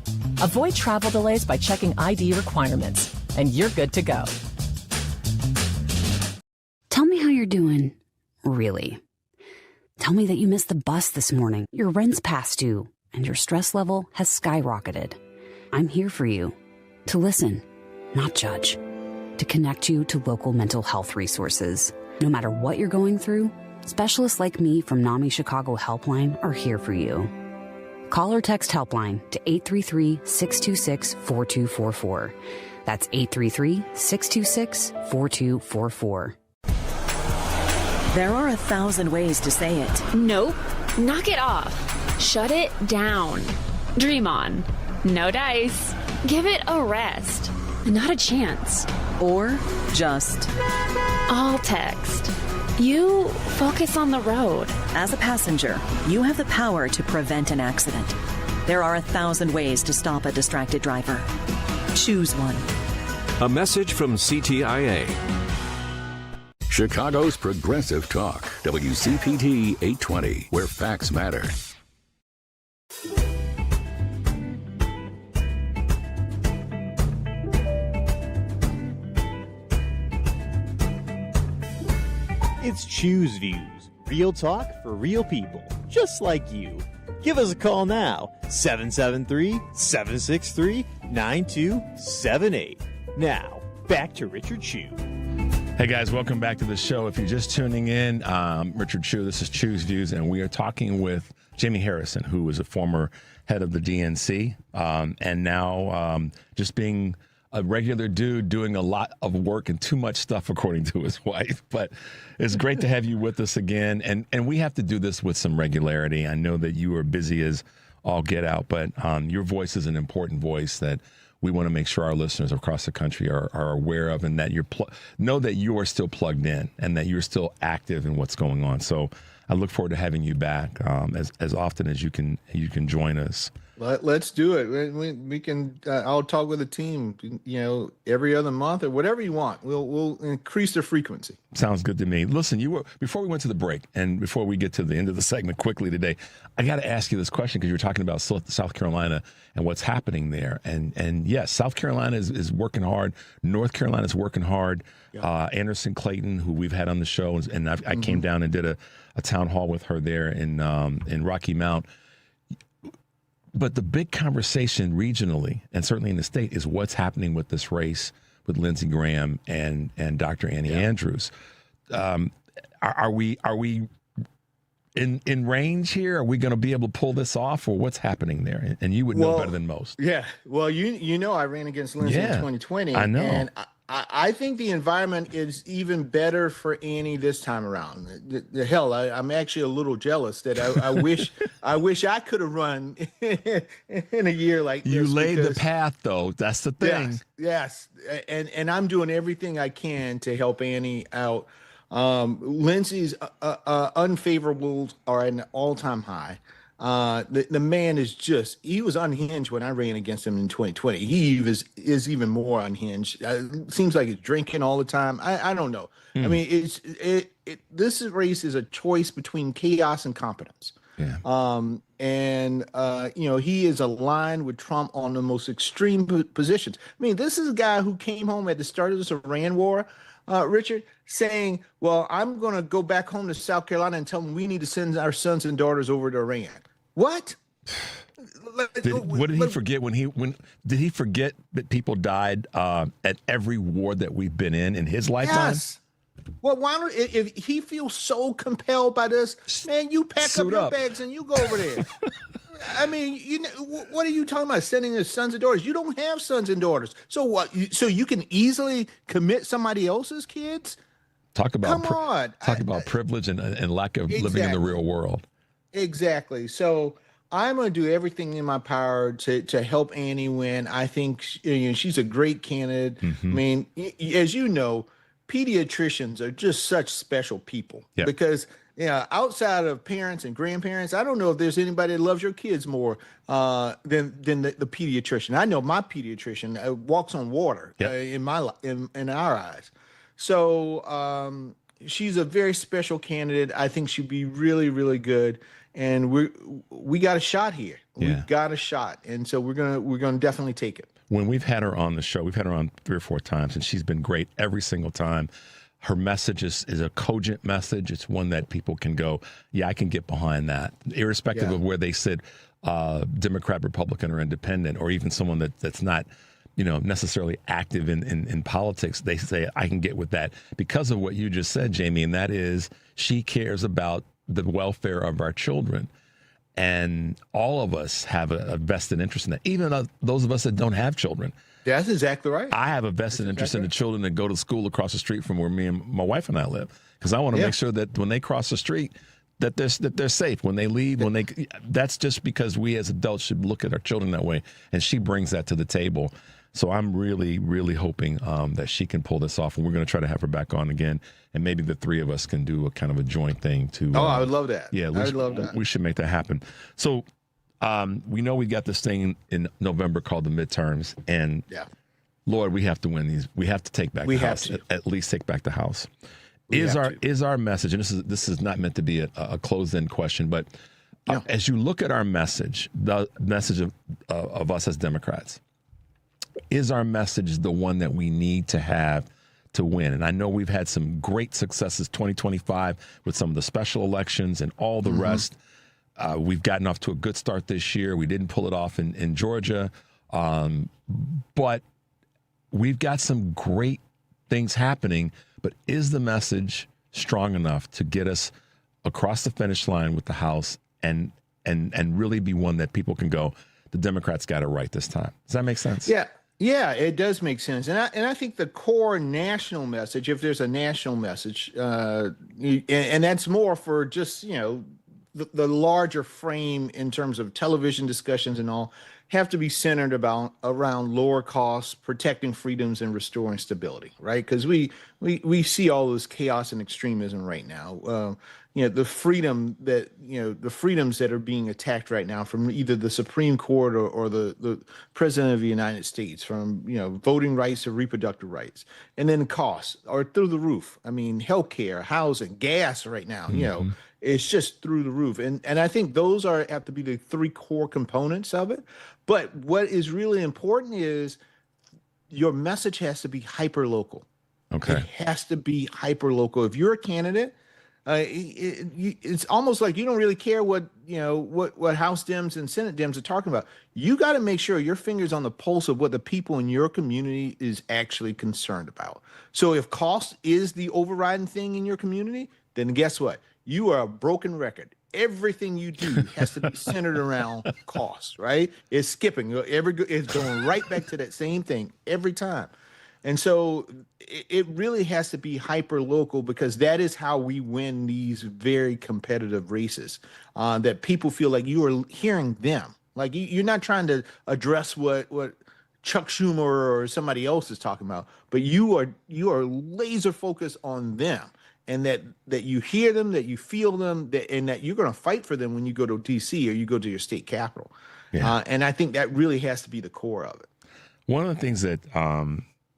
Avoid travel delays by checking ID requirements, and you're good to go. Tell me how you're doing, really. Tell me that you missed the bus this morning, your rent's past due, and your stress level has skyrocketed. I'm here for you, to listen, not judge, to connect you to local mental health resources. No matter what you're going through, specialists like me from NAMI Chicago Helpline are here for you. Call or text Helpline to 833-626-4244. That's 833-626-4244. There are 1,000 ways to say it. Nope. Knock it off. Shut it down. Dream on. No dice. Give it a rest. Not a chance. Or just all text. You focus on the road. As a passenger, you have the power to prevent an accident. There are 1,000 ways to stop a distracted driver. Choose one. A message from CTIA. Chicago's Progressive Talk, WCPT 820, where facts matter. It's Choose Views, real talk for real people, just like you. Give us a call now, 773-763-9278. Now, back to Richard Chu. Hey guys, welcome back to the show. If you're just tuning in, Richard Chu, this is Choose Views, and we are talking with Jaime Harrison, who was a former head of the DNC, and now just being a regular dude doing a lot of work and too much stuff, according to his wife. But it's great to have you with us again. And we have to do this with some regularity. I know that you are busy as all get out, but your voice is an important voice that we want to make sure our listeners across the country are aware of, and that know that you are still plugged in and that you're still active in what's going on. So I look forward to having you back as often as you can join us. Let's do it. We can. I'll talk with the team. Every other month or whatever you want. We'll increase the frequency. Sounds good to me. Listen, before we went to the break and before we get to the end of the segment quickly today, I got to ask you this question because you were talking about South Carolina and what's happening there. And yes, South Carolina is working hard. North Carolina is working hard. Yeah. Anderson Clayton, who we've had on the show, and I came down and did a town hall with her there in Rocky Mount. But the big conversation regionally and certainly in the state is what's happening with this race with Lindsey Graham and Dr. Annie Andrews. Are we in range here? Are we going to be able to pull this off, or what's happening there? And you would know better than most. Yeah. Well, I ran against Lindsey in 2020. I know. And I think the environment is even better for Annie this time around. Hell, I'm actually a little jealous that I wish I could have run in a year like this. You laid the path, though. That's the thing. Yes. And I'm doing everything I can to help Annie out. Lindsey's unfavorables are at an all-time high. The man he was unhinged when I ran against him in 2020. He is even more unhinged. Seems like he's drinking all the time. I don't know. I mean, this race is a choice between chaos and competence. Yeah. He is aligned with Trump on the most extreme positions. I mean, this is a guy who came home at the start of this Iran war, Richard, saying, well, I'm going to go back home to South Carolina and tell them we need to send our sons and daughters over to Iran. What? What did he forget did he forget that people died at every war that we've been in his lifetime? Yes. Well, why don't, if he feels so compelled by this, man, you pack up your bags and you go over there. I mean, what are you talking about? Sending his sons and daughters? You don't have sons and daughters. So what? So you can easily commit somebody else's kids? Talk about privilege and lack of living in the real world. Exactly. So I'm going to do everything in my power to help Annie win. I think she's a great candidate. Mm-hmm. I mean, as you know, pediatricians are just such special people because outside of parents and grandparents, I don't know if there's anybody that loves your kids more than the pediatrician. I know my pediatrician walks on water in our eyes. So she's a very special candidate. I think she'd be really, really good. And we got a shot here. Yeah. We've got a shot, and so we're gonna definitely take it. When we've had her on the show, we've had her on 3 or 4 times, and she's been great every single time. Her message is a cogent message. It's one that people can go, yeah, I can get behind that, irrespective of where they sit, Democrat, Republican, or independent, or even someone that's not, necessarily active in politics. They say, I can get with that because of what you just said, Jamie, and that is she cares about the welfare of our children. And all of us have a vested interest in that, even those of us that don't have children. That's exactly right. I have a vested interest in the children that go to school across the street from where me and my wife and I live, because I want to make sure that when they cross the street, that they're safe. When they leave, that's just because we as adults should look at our children that way. And she brings that to the table. So I'm really, really hoping that she can pull this off, and we're going to try to have her back on again, and maybe the 3 of us can do a kind of a joint thing too. I would love that. Yeah, I would love that. We should make that happen. So we know we got this thing in November called the midterms, and Lord, we have to win these. We have to take back the House. At least take back the House. Is our message, and this is not meant to be a closed-end question, but as you look at our message, the message of us as Democrats, is our message the one that we need to have to win? And I know we've had some great successes 2025 with some of the special elections and all the rest. We've gotten off to a good start this year. We didn't pull it off in Georgia, but we've got some great things happening. But is the message strong enough to get us across the finish line with the House and really be one that people can go, the Democrats got it right this time? Does that make sense? Yeah, it does make sense. And I think the core national message, if there's a national message, and that's more for just, the larger frame in terms of television discussions and all, have to be centered around lower costs, protecting freedoms, and restoring stability, right? Because we see all this chaos and extremism right now. The freedoms that are being attacked right now from either the Supreme Court or the President of the United States, from voting rights to reproductive rights, and then costs are through the roof. I mean, healthcare, housing, gas right now, it's just through the roof. And I think those have to be the three core components of it. But what is really important is your message has to be hyper local. Okay. It has to be hyper local. If you're a candidate, it's almost like you don't really care what House Dems and Senate Dems are talking about. You got to make sure your finger's on the pulse of what the people in your community is actually concerned about. So if cost is the overriding thing in your community, then guess what? You are a broken record. Everything you do has to be centered around cost, right? It's skipping. It's going right back to that same thing every time. And so it really has to be hyper local, because that is how we win these very competitive races, that people feel like you are hearing them. Like you're not trying to address what Chuck Schumer or somebody else is talking about, but you are laser focused on them. And that you hear them, that you feel them, and that you're going to fight for them when you go to D.C. or you go to your state capital. Yeah. And I think that really has to be the core of it. One of the things that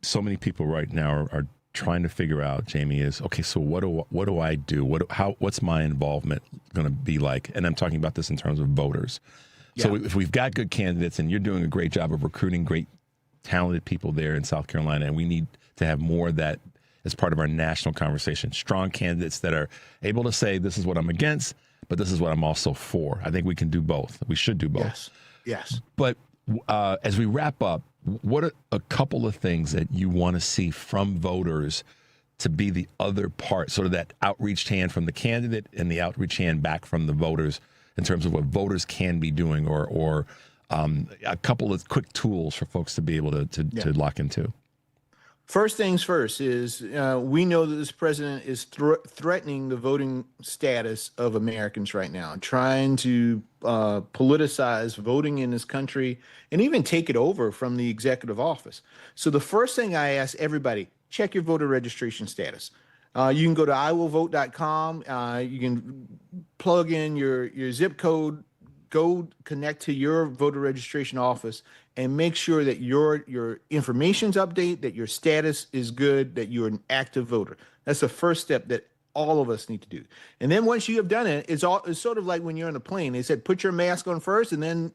so many people right now are trying to figure out, Jamie, is, okay, so what do I do? What's my involvement going to be like? And I'm talking about this in terms of voters. Yeah. So if we've got good candidates, and you're doing a great job of recruiting great, talented people there in South Carolina, and we need to have more of that as part of our national conversation. Strong candidates that are able to say, this is what I'm against, but this is what I'm also for. I think we can do both. We should do both. Yes. But as we wrap up, what are a couple of things that you want to see from voters to be the other part, sort of that outreach hand from the candidate and the outreach hand back from the voters, in terms of what voters can be doing, or a couple of quick tools for folks to be able to lock into? First things first is we know that this president is threatening the voting status of Americans right now, trying to politicize voting in this country and even take it over from the executive office. So the first thing I ask everybody, check your voter registration status. You can go to iwillvote.com. You can plug in your zip code, go connect to your voter registration office, and make sure that your information's updated, that your status is good, that you're an active voter. That's the first step that all of us need to do. And then once you have done it, it's sort of like when you're on a plane. They said put your mask on first, and then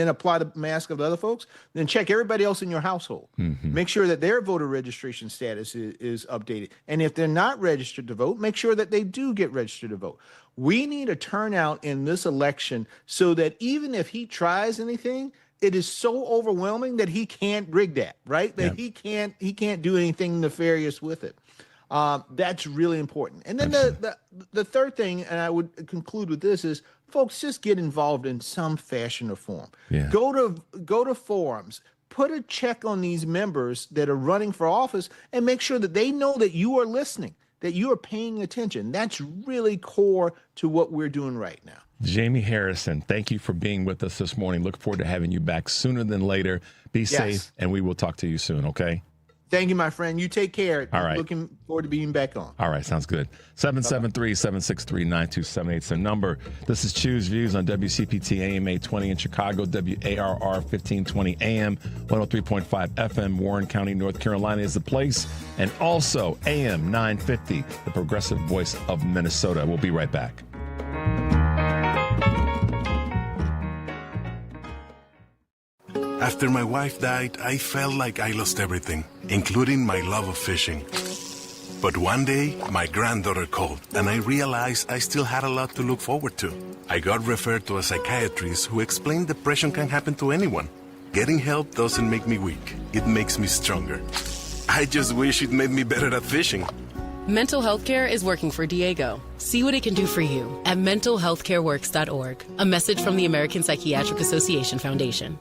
apply the mask of the other folks. Then check everybody else in your household. Mm-hmm. Make sure that their voter registration status is updated. And if they're not registered to vote, make sure that they do get registered to vote. We need a turnout in this election so that even if he tries anything, it is so overwhelming that he can't rig that, right? That he can't do anything nefarious with it. That's really important. And then the third thing, and I would conclude with this, is folks, just get involved in some fashion or form. Yeah. Go to forums, put a check on these members that are running for office, and make sure that they know that you are listening, that you are paying attention. That's really core to what we're doing right now. Jaime Harrison, thank you for being with us this morning. Look forward to having you back sooner than later. Be safe, and we will talk to you soon, okay? Thank you, my friend. You take care. All right. Looking forward to being back on. All right. Sounds good. 773-763-9278 is the number. This is Choose Views on WCPT AM 820 in Chicago, WARR 1520 AM, 103.5 FM, Warren County, North Carolina is the place, and also AM 950, the progressive voice of Minnesota. We'll be right back. After my wife died, I felt like I lost everything, including my love of fishing. But one day, my granddaughter called, and I realized I still had a lot to look forward to. I got referred to a psychiatrist who explained depression can happen to anyone. Getting help doesn't make me weak. It makes me stronger. I just wish it made me better at fishing. Mental health care is working for Diego. See what it can do for you at mentalhealthcareworks.org. A message from the American Psychiatric Association Foundation.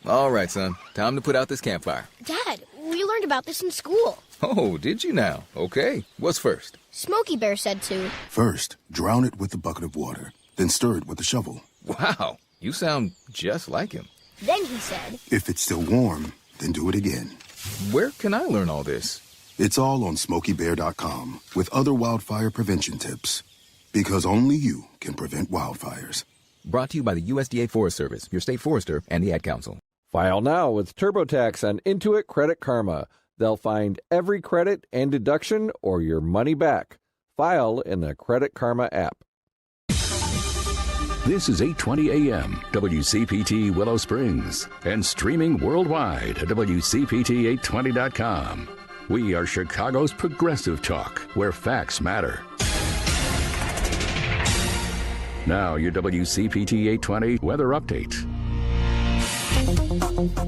All right, son. Time to put out this campfire. Dad, we learned about this in school. Oh, did you now? Okay. What's first? Smokey Bear said to. First, drown it with a bucket of water. Then stir it with a shovel. Wow. You sound just like him. Then he said, If it's still warm, then do it again. Where can I learn all this? It's all on SmokeyBear.com with other wildfire prevention tips. Because only you can prevent wildfires. Brought to you by the USDA Forest Service, your state forester, and the Ad Council. File now with TurboTax on Intuit Credit Karma. They'll find every credit and deduction or your money back. File in the Credit Karma app. This is 820 AM, WCPT Willow Springs, and streaming worldwide at WCPT820.com. We are Chicago's progressive talk, where facts matter. Now, your WCPT 820 weather update.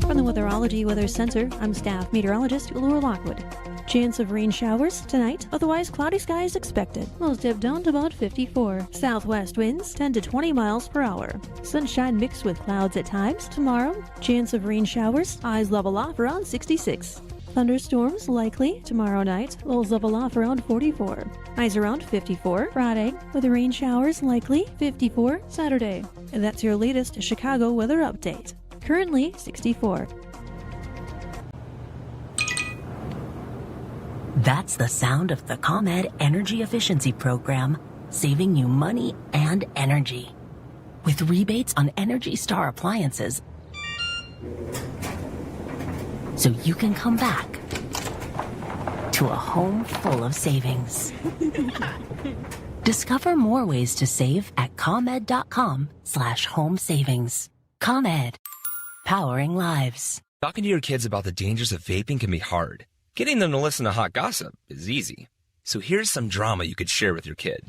From the Weatherology Weather Center, I'm staff meteorologist Laura Lockwood. Chance of rain showers tonight, otherwise cloudy skies expected. Lows dip down to about 54. Southwest winds 10 to 20 miles per hour. Sunshine mixed with clouds at times. Tomorrow, chance of rain showers, highs level off around 66. Thunderstorms likely tomorrow night, lows level off around 44. Highs around 54 Friday, with rain showers likely 54 Saturday. And that's your latest Chicago weather update. Currently 64. That's the sound of the ComEd Energy Efficiency Program, saving you money and energy. With rebates on Energy Star appliances, so you can come back to a home full of savings. Discover more ways to save at ComEd.com/home savings. ComEd, powering lives. Talking to your kids about the dangers of vaping can be hard. Getting them to listen to hot gossip is easy. So here's some drama you could share with your kid.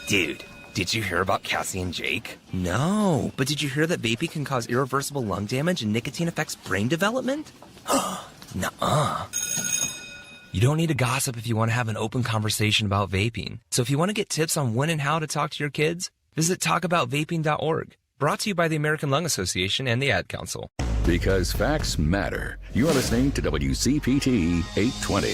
Dude, did you hear about Cassie and Jake? No, but did you hear that vaping can cause irreversible lung damage and nicotine affects brain development? Nuh-uh. You don't need to gossip if you want to have an open conversation about vaping. So if you want to get tips on when and how to talk to your kids, visit talkaboutvaping.org. Brought to you by the American Lung Association and the Ad Council. Because facts matter. You are listening to WCPT 820.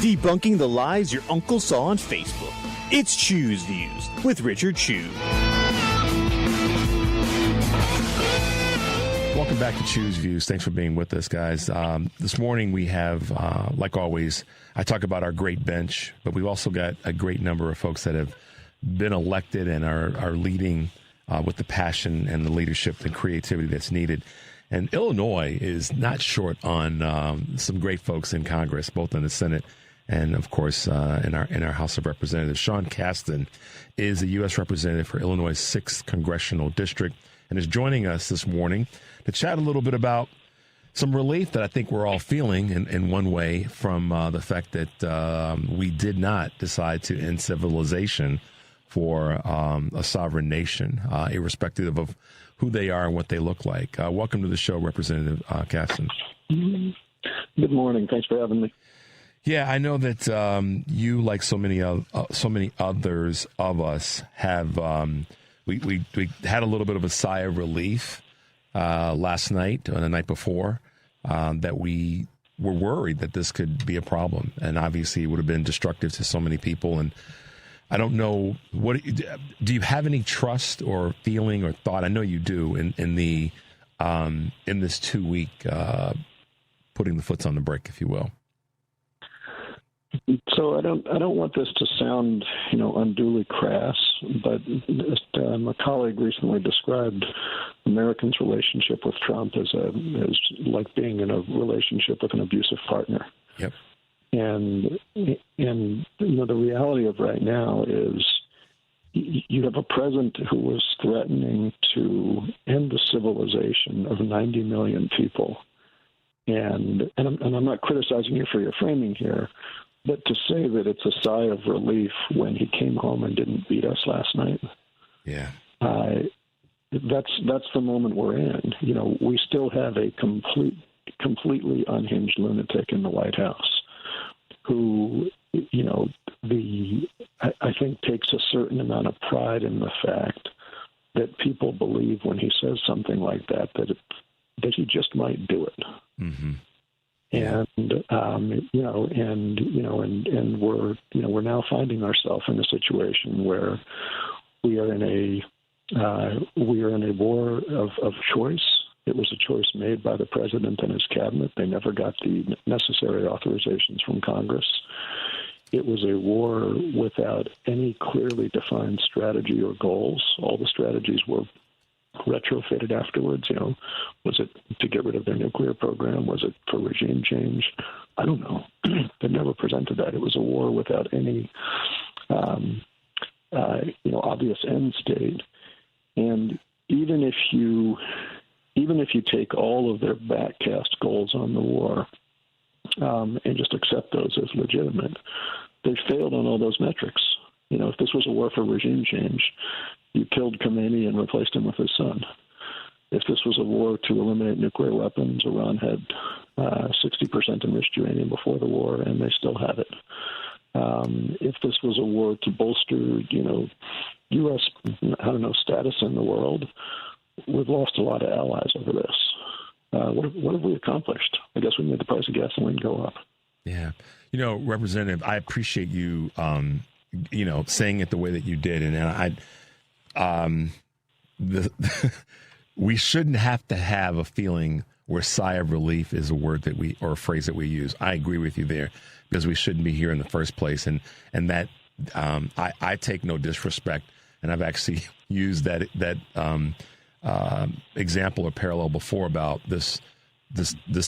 Debunking the lies your uncle saw on Facebook. It's Chew's Views with Richard Chew. Welcome back to Chew's Views. Thanks for being with us, guys. This morning we have, like always, I talk about our great bench, but we've also got a great number of folks that have been elected and are leading with the passion and the leadership and creativity that's needed. And Illinois is not short on some great folks in Congress, both in the Senate and, of course, in our House of Representatives. Sean Casten is the U.S. Representative for Illinois' 6th Congressional District and is joining us this morning to chat a little bit about some relief that I think we're all feeling in one way from the fact that we did not decide to end civilization for a sovereign nation, irrespective of who they are and what they look like. Welcome to the show, Representative Casten. Good morning. Thanks for having me. Yeah, I know that you, like so many others of us, have we had a little bit of a sigh of relief last night or the night before that we were worried that this could be a problem, and obviously it would have been destructive to so many people. And I don't know, what do you have any trust or feeling or thought? I know you do in this 2 week putting the foot on the brake, if you will. So I don't want this to sound, unduly crass, but my colleague recently described Americans' relationship with Trump as like being in a relationship with an abusive partner. Yep. And the reality of right now is you have a president who was threatening to end the civilization of 90 million people. And I'm not criticizing you for your framing here, but to say that it's a sigh of relief when he came home and didn't beat us last night. Yeah. That's the moment we're in. We still have a completely unhinged lunatic in the White House who, I think takes a certain amount of pride in the fact that people believe when he says something like that he just might do it. Mm-hmm. And we're now finding ourselves in a situation where we are in a war of choice. It was a choice made by the president and his cabinet. They never got the necessary authorizations from Congress. It was a war without any clearly defined strategy or goals. All the strategies were retrofitted afterwards. Was it to get rid of their nuclear program? Was it for regime change? I don't know. They never presented that. It was a war without any, obvious end state. And even if you take all of their backcast goals on the war and just accept those as legitimate, they failed on all those metrics. If this was a war for regime change, you killed Khomeini and replaced him with his son. If this was a war to eliminate nuclear weapons, Iran had 60% enriched uranium before the war, and they still have it. If this was a war to bolster, U.S. status in the world, we've lost a lot of allies over this. What have we accomplished? I guess we made the price of gasoline go up. Yeah. Representative, I appreciate you, saying it the way that you did. And we shouldn't have to have a feeling where sigh of relief is a word or a phrase that we use. I agree with you there, because we shouldn't be here in the first place. And that I take no disrespect. And I've actually used that example or parallel before about this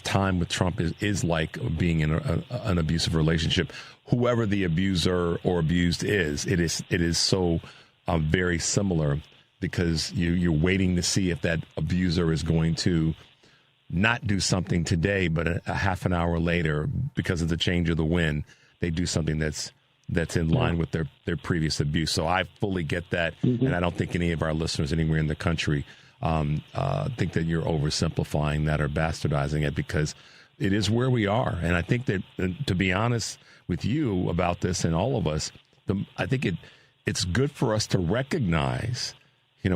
time with Trump is like being in an abusive relationship. Whoever the abuser or abused is, it is so very similar, because you're waiting to see if that abuser is going to not do something today, but a half an hour later, because of the change of the wind, they do something that's in line with their previous abuse. So I fully get that, and I don't think any of our listeners anywhere in the country think that you're oversimplifying that or bastardizing it, because it is where we are. And I think that, to be honest with you about this and all of us, I think it's good for us to recognize,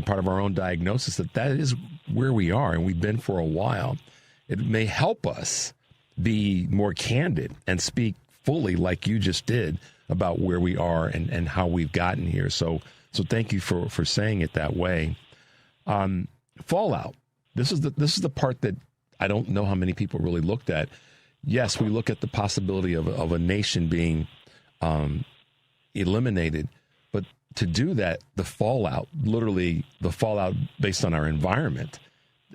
part of our own diagnosis, that is where we are, and we've been for a while. It may help us be more candid and speak fully, like you just did, about where we are and how we've gotten here. So thank you for saying it that way. Fallout. This is the part that I don't know how many people really looked at. Yes, we look at the possibility of a nation being eliminated, but to do that, the fallout based on our environment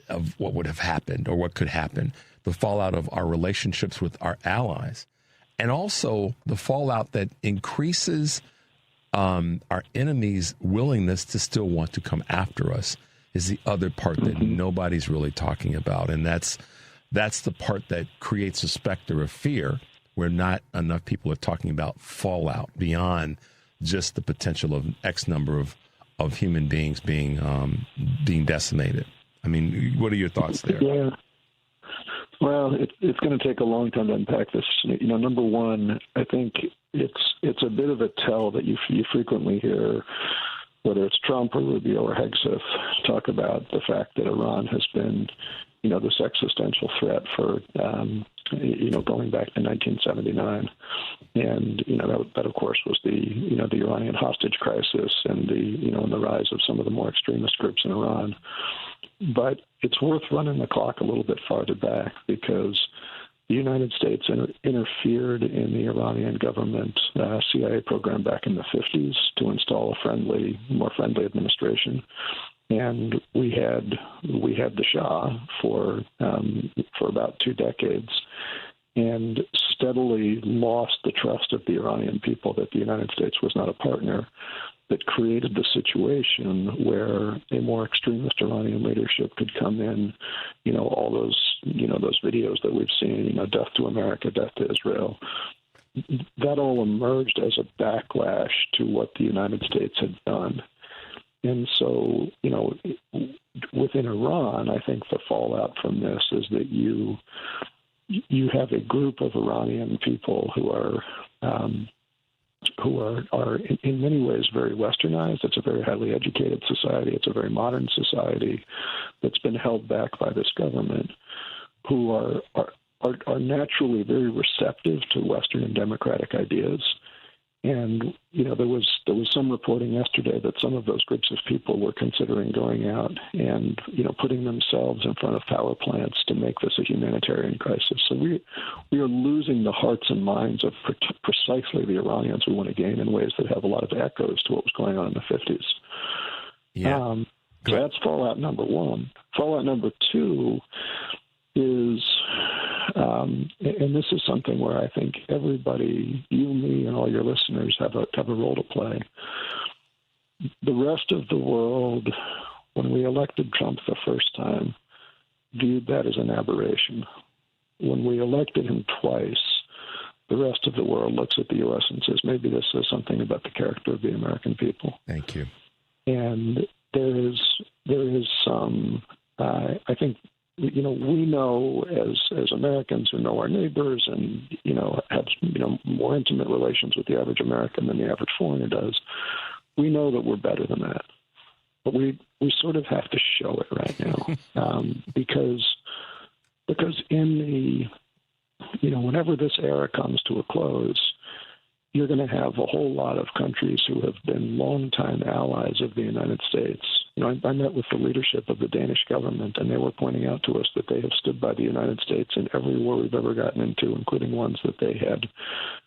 of what would have happened or what could happen, the fallout of our relationships with our allies, and also the fallout that increases our enemies' willingness to still want to come after us, is the other part that nobody's really talking about. And that's the part that creates a specter of fear, where not enough people are talking about fallout beyond just the potential of X number of human beings being decimated. I mean, what are your thoughts there? Yeah. Well, it's going to take a long time to unpack this. Number one, I think it's a bit of a tell that you frequently hear, whether it's Trump or Rubio or Hegseth, talk about the fact that Iran has been, this existential threat for, going back to 1979. And, that of course was the Iranian hostage crisis and the rise of some of the more extremist groups in Iran. But it's worth running the clock a little bit farther back, because the United States interfered in the Iranian government CIA program back in the 50s to install a more friendly administration. And we had the Shah for about 2 decades, and steadily lost the trust of the Iranian people that the United States was not a partner. That created the situation where a more extremist Iranian leadership could come in, all those videos that we've seen, death to America, death to Israel. That all emerged as a backlash to what the United States had done. And so, within Iran, I think the fallout from this is that you have a group of Iranian people who are in many ways very westernized. It's a very highly educated society. It's a very modern society that's been held back by this government, who are are naturally very receptive to Western and democratic ideas. And, there was some reporting yesterday that some of those groups of people were considering going out and, putting themselves in front of power plants to make this a humanitarian crisis. So we are losing the hearts and minds of precisely the Iranians we want to gain in ways that have a lot of echoes to what was going on in the 50s. Yeah. So that's fallout number one. Fallout number two is, and this is something where I think everybody, you, me, and all your listeners have a role to play. The rest of the world, when we elected Trump the first time, viewed that as an aberration. When we elected him twice, the rest of the world looks at the U.S. and says, maybe this says something about the character of the American people. Thank you. And there is some, I think, we know as Americans who know our neighbors and, have, more intimate relations with the average American than the average foreigner does, we know that we're better than that. But we sort of have to show it right now because in the, whenever this era comes to a close, you're going to have a whole lot of countries who have been longtime allies of the United States. I met with the leadership of the Danish government, and they were pointing out to us that they have stood by the United States in every war we've ever gotten into, including ones that they had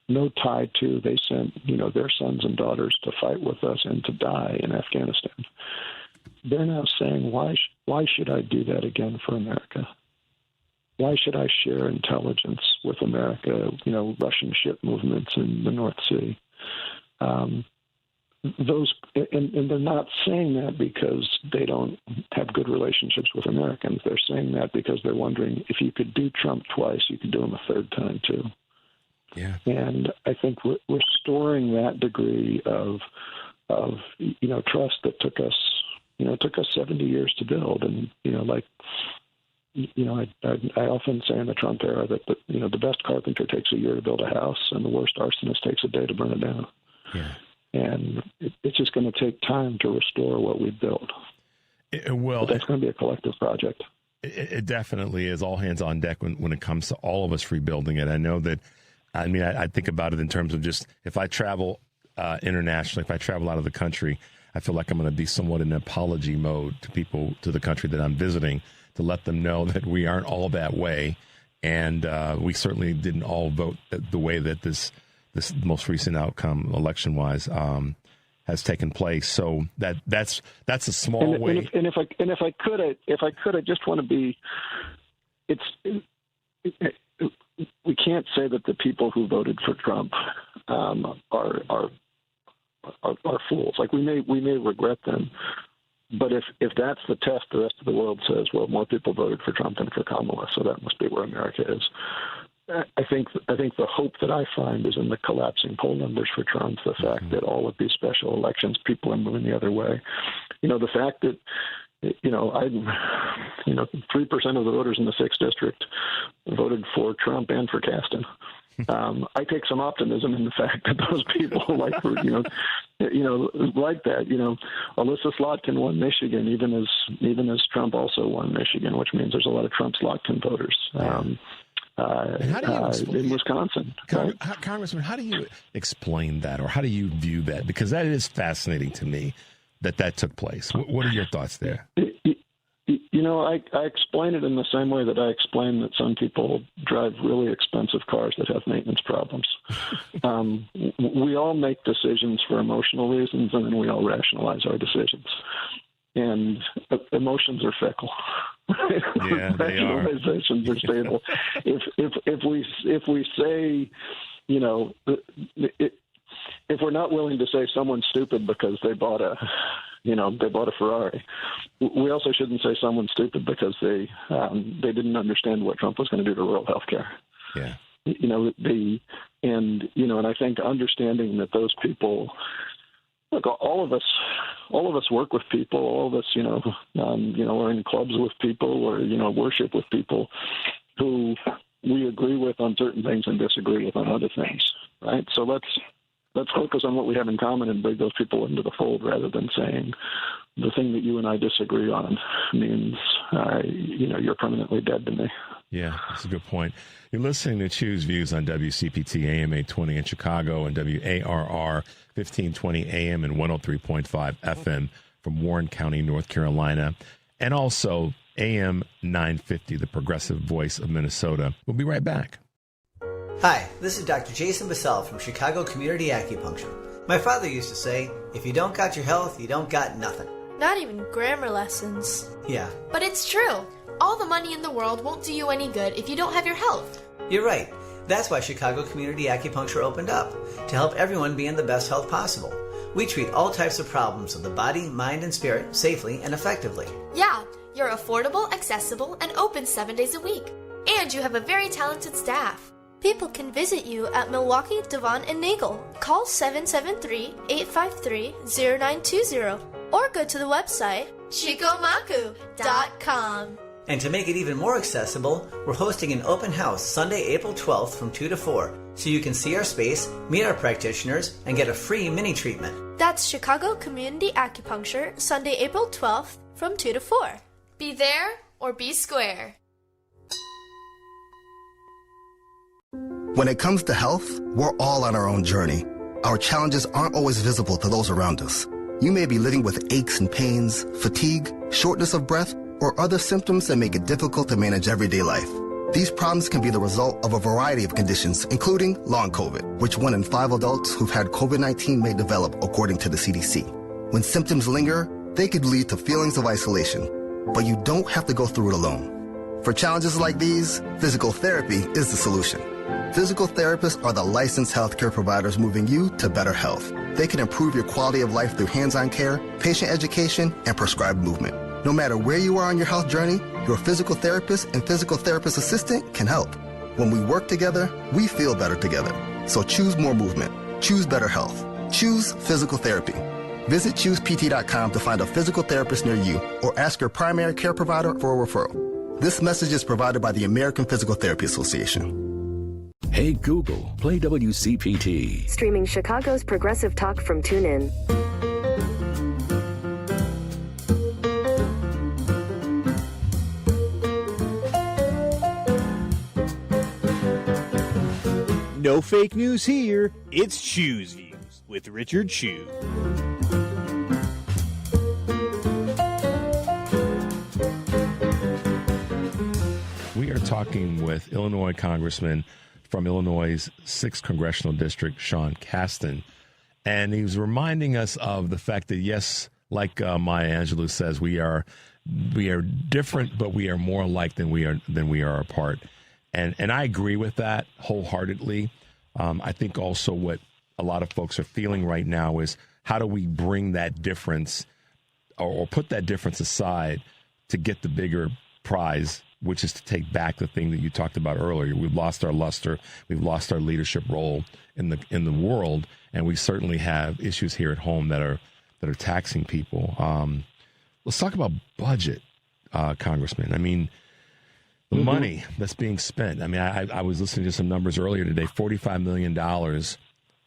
no tie to. They sent, their sons and daughters to fight with us and to die in Afghanistan. They're now saying, why should I do that again for America? Why should I share intelligence with America, Russian ship movements in the North Sea? And they're not saying that because they don't have good relationships with Americans. They're saying that because they're wondering if you could do Trump twice, you could do him a third time too. Yeah. And I think restoring that degree of trust that took us 70 years to build, and I often say in the Trump era that the best carpenter takes a year to build a house, and the worst arsonist takes a day to burn it down. Yeah. And it's just going to take time to restore what we built. Well, but that's going to be a collective project. It definitely is all hands on deck when it comes to all of us rebuilding it. I know that. I think about it in terms of just if I travel internationally, if I travel out of the country, I feel like I'm going to be somewhat in apology mode to people, to the country that I'm visiting, to let them know that we aren't all that way. And we certainly didn't all vote the way that this most recent outcome, election-wise, has taken place. So that's a small way. And if I could, I just want to be. We can't say that the people who voted for Trump are fools. Like we may regret them, but if that's the test, the rest of the world says, well, more people voted for Trump than for Kamala, so that must be where America is. I think the hope that I find is in the collapsing poll numbers for Trump, the fact that all of these special elections, people are moving the other way. The fact that, 3% of the voters in the 6th district voted for Trump and for Casten. I take some optimism in the fact that those people like that. Alyssa Slotkin won Michigan, even as Trump also won Michigan, which means there's a lot of Trump Slotkin voters. In Wisconsin. Congressman, how do you explain that, or how do you view that? Because that is fascinating to me that took place. What are your thoughts there? I explain it in the same way that I explain that some people drive really expensive cars that have maintenance problems. We all make decisions for emotional reasons, and then we all rationalize our decisions. And emotions are fickle. Yeah, they are. Rationalizations are stable. If we say, if we're not willing to say someone's stupid because they bought a Ferrari, we also shouldn't say someone's stupid because they didn't understand what Trump was going to do to rural health care. Yeah. And I think understanding that those people, look, all of us work with people. All of us, are in clubs with people, or worship with people who we agree with on certain things and disagree with on other things, right? So let's focus on what we have in common and bring those people into the fold, rather than saying the thing that you and I disagree on means you're permanently dead to me. Yeah, that's a good point. You're listening to Choose Views on WCPT AM 820 in Chicago and WARR 1520 AM and 103.5 FM from Warren County, North Carolina, and also AM 950, the progressive voice of Minnesota. We'll be right back. Hi, this is Dr. Jason Bassell from Chicago Community Acupuncture. My father used to say, if you don't got your health, you don't got nothing. Not even grammar lessons. Yeah. But it's true. All the money in the world won't do you any good if you don't have your health. You're right. That's why Chicago Community Acupuncture opened up, to help everyone be in the best health possible. We treat all types of problems of the body, mind, and spirit safely and effectively. Yeah, you're affordable, accessible, and open 7 days a week. And you have a very talented staff. People can visit you at Milwaukee, Devon, and Nagel. Call 773-853-0920 or go to the website chikomaku.com. And to make it even more accessible, we're hosting an open house Sunday, April 12th from 2 to 4, so you can see our space, meet our practitioners, and get a free mini treatment. That's Chicago Community Acupuncture, Sunday, April 12th from 2 to 4. Be there or be square. When it comes to health, we're all on our own journey. Our challenges aren't always visible to those around us. You may be living with aches and pains, fatigue, shortness of breath, or other symptoms that make it difficult to manage everyday life. These problems can be the result of a variety of conditions, including long COVID, which 1 in 5 adults who've had COVID-19 may develop, according to the CDC. When symptoms linger, they could lead to feelings of isolation, but you don't have to go through it alone. For challenges like these, physical therapy is the solution. Physical therapists are the licensed healthcare providers moving you to better health. They can improve your quality of life through hands-on care, patient education, and prescribed movement. No matter where you are on your health journey, your physical therapist and physical therapist assistant can help. When we work together, we feel better together. So choose more movement. Choose better health. Choose physical therapy. Visit ChoosePT.com to find a physical therapist near you or ask your primary care provider for a referral. This message is provided by the American Physical Therapy Association. Hey Google, play WCPT. Streaming Chicago's progressive talk from TuneIn. No fake news here. It's Choose Views with Richard Chew. We are talking with Illinois Congressman from Illinois' 6th Congressional District, Sean Casten. And he was reminding us of the fact that, yes, like Maya Angelou says, we are different, but we are more alike than we are apart. And I agree with that wholeheartedly. I think also what a lot of folks are feeling right now is how do we bring that difference or put that difference aside to get the bigger prize, which is to take back the thing that you talked about earlier. We've lost our luster. We've lost our leadership role in the world, and we certainly have issues here at home that are taxing people. Let's talk about budget, Congressman. I mean, the money that's being spent. I mean, I was listening to some numbers earlier today, $45 million.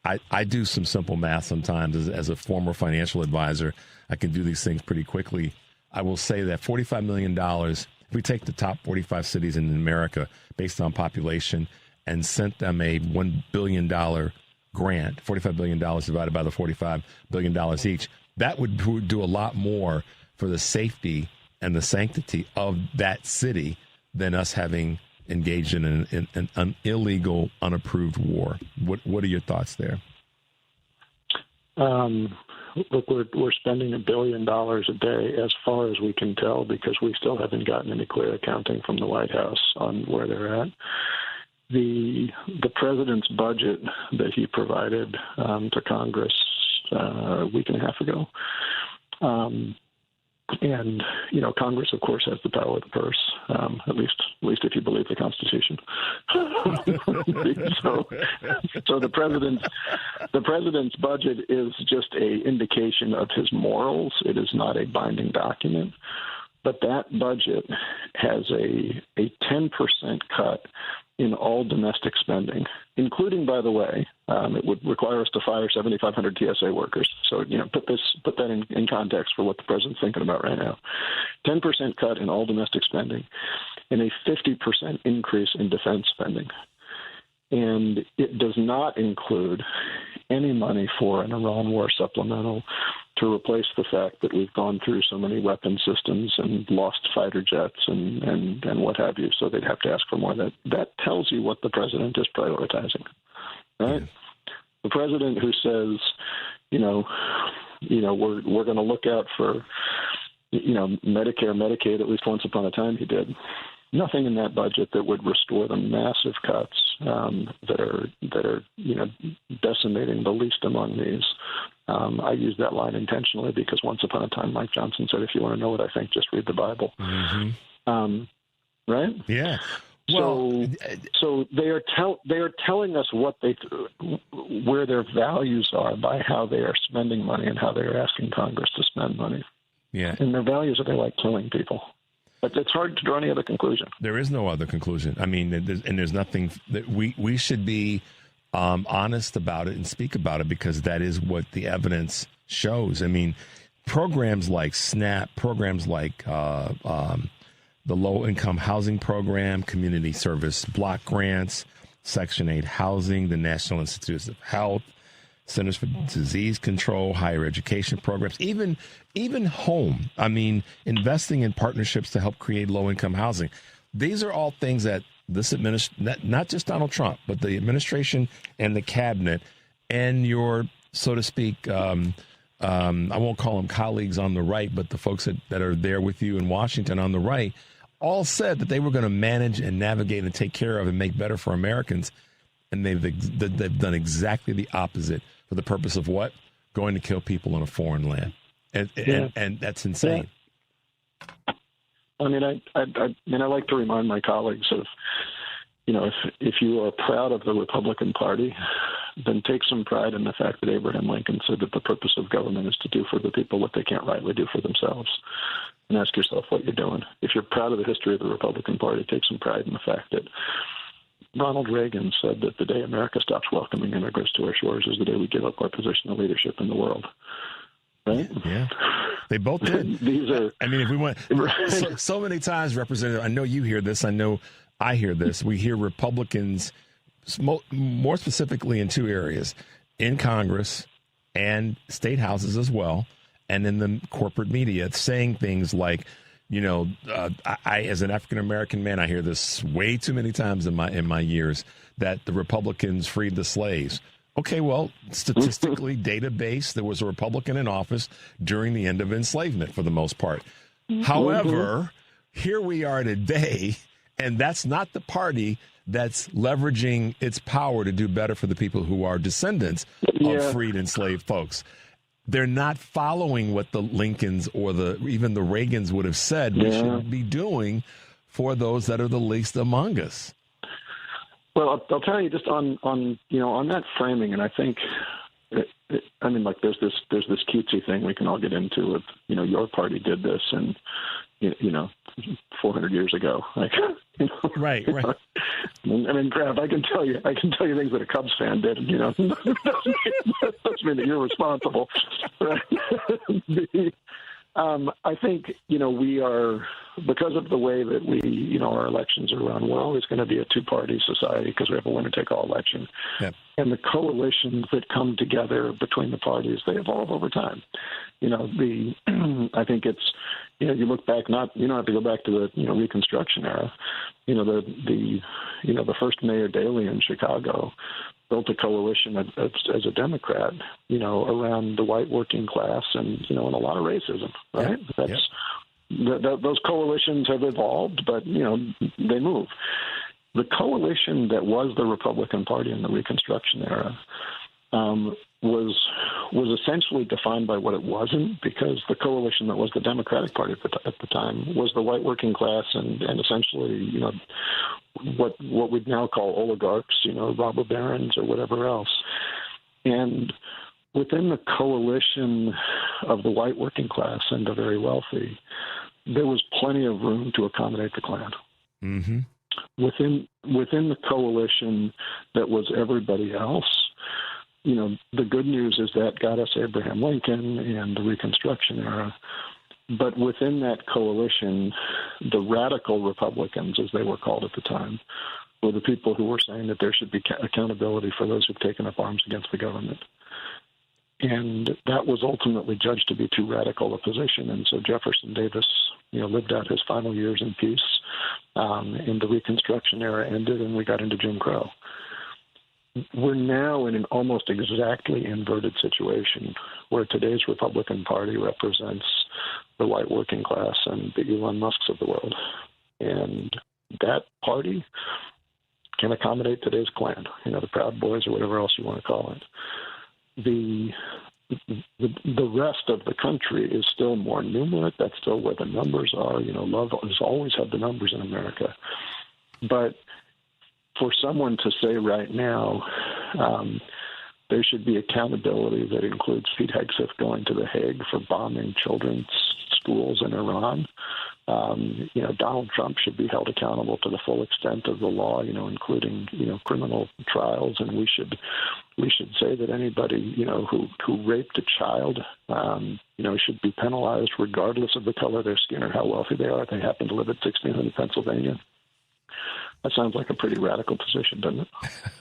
I do some simple math sometimes as a former financial advisor. I can do these things pretty quickly. I will say that $45 million, if we take the top 45 cities in America based on population and sent them a $1 billion grant, $45 billion divided by the $45 billion each, that would do a lot more for the safety and the sanctity of that city than us having engaged in an illegal, unapproved war. What are your thoughts there? Look, we're spending $1 billion a day as far as we can tell because we still haven't gotten any clear accounting from the White House on where they're at. The president's budget that he provided to Congress a week and a half ago, and Congress, of course, has the power of the purse. At least if you believe the Constitution. so the president's budget is just an indication of his morals. It is not a binding document. But that budget has a 10% cut in all domestic spending, including, by the way, it would require us to fire 7,500 TSA workers. So, put that in context for what the president's thinking about right now. 10% cut in all domestic spending. and a 50% increase in defense spending. And it does not include any money for an Iran war supplemental to replace the fact that we've gone through so many weapon systems and lost fighter jets and what have you. So they'd have to ask for more. That tells you what the president is prioritizing, right? Yeah. The president who says, we're going to look out for, Medicare, Medicaid, at least once upon a time he did. Nothing in that budget that would restore the massive cuts that are decimating the least among these. I use that line intentionally because once upon a time Mike Johnson said, if you want to know what I think, just read the Bible. Mm-hmm. Right? Yeah. Well, so they are telling us where their values are by how they are spending money and how they are asking Congress to spend money. Yeah. And their values are they like killing people. But it's hard to draw any other conclusion. There is no other conclusion. I mean, there's nothing that we should be honest about it and speak about it because that is what the evidence shows. I mean, programs like SNAP, programs like the low-income housing program, community service block grants, Section 8 housing, the National Institutes of Health, Centers for Disease Control, higher education programs, even home. I mean, investing in partnerships to help create low-income housing. These are all things that this not just Donald Trump, but the administration and the cabinet and your, so to speak, I won't call them colleagues on the right, but the folks that are there with you in Washington on the right, all said that they were going to manage and navigate and take care of and make better for Americans. And they've done exactly the opposite for the purpose of what? Going to kill people in a foreign land. And that's insane. Yeah. I mean, I like to remind my colleagues of, if you are proud of the Republican Party, then take some pride in the fact that Abraham Lincoln said that the purpose of government is to do for the people what they can't rightly do for themselves. And ask yourself what you're doing. If you're proud of the history of the Republican Party, take some pride in the fact that Ronald Reagan said that the day America stops welcoming immigrants to our shores is the day we give up our position of leadership in the world. Right? Yeah. They both did. These are. I mean, if we want so many times, Representative, I know you hear this. I know I hear this. We hear Republicans, more specifically in two areas, in Congress and state houses as well, and in the corporate media, saying things like, I as an African American man, I hear this way too many times in my years that the Republicans freed the slaves. Okay, well, statistically, database, there was a Republican in office during the end of enslavement for the most part. However, here we are today, and that's not the party that's leveraging its power to do better for the people who are descendants of freed enslaved folks. They're not following what the Lincolns or even the Reagans would have said we should be doing for those that are the least among us. Well, I'll tell you just on that framing, and I think, like there's this cutesy thing we can all get into with, your party did this and, 400 years ago, like, right. I mean, Grab, I can tell you things that a Cubs fan did, that doesn't mean that you're responsible. Right? I think, we are, because of the way that we, our elections are run, we're always going to be a two-party society because we have a winner-take-all election. Yep. And the coalitions that come together between the parties, they evolve over time. I think it's, you look back, you don't have to go back to the, Reconstruction era. The first Mayor Daley in Chicago built a coalition as a Democrat, around the white working class and, and a lot of racism, right? Those coalitions have evolved, but, they move. The coalition that was the Republican Party in the Reconstruction era was essentially defined by what it wasn't, because the coalition that was the Democratic Party at the time was the white working class and essentially, what we'd now call oligarchs, robber barons or whatever else. And within the coalition of the white working class and the very wealthy, there was plenty of room to accommodate the Klan. Mm-hmm. Within the coalition that was everybody else, the good news is that got us Abraham Lincoln and the Reconstruction era. But within that coalition, the radical Republicans, as they were called at the time, were the people who were saying that there should be accountability for those who've taken up arms against the government. And that was ultimately judged to be too radical a position. And so Jefferson Davis, lived out his final years in peace, and the Reconstruction era ended, and we got into Jim Crow. We're now in an almost exactly inverted situation where today's Republican Party represents the white working class and the Elon Musks of the world. And that party can accommodate today's Klan, the Proud Boys or whatever else you want to call it. The rest of the country is still more numeric. That's still where the numbers are. Love has always had the numbers in America. But for someone to say right now there should be accountability that includes Pete Hegseth going to The Hague for bombing children's schools in Iran, Donald Trump should be held accountable to the full extent of the law, including, criminal trials. And we should say that anybody, who raped a child, should be penalized regardless of the color of their skin or how wealthy they are. If they happen to live at 1600 Pennsylvania. That sounds like a pretty radical position, doesn't it?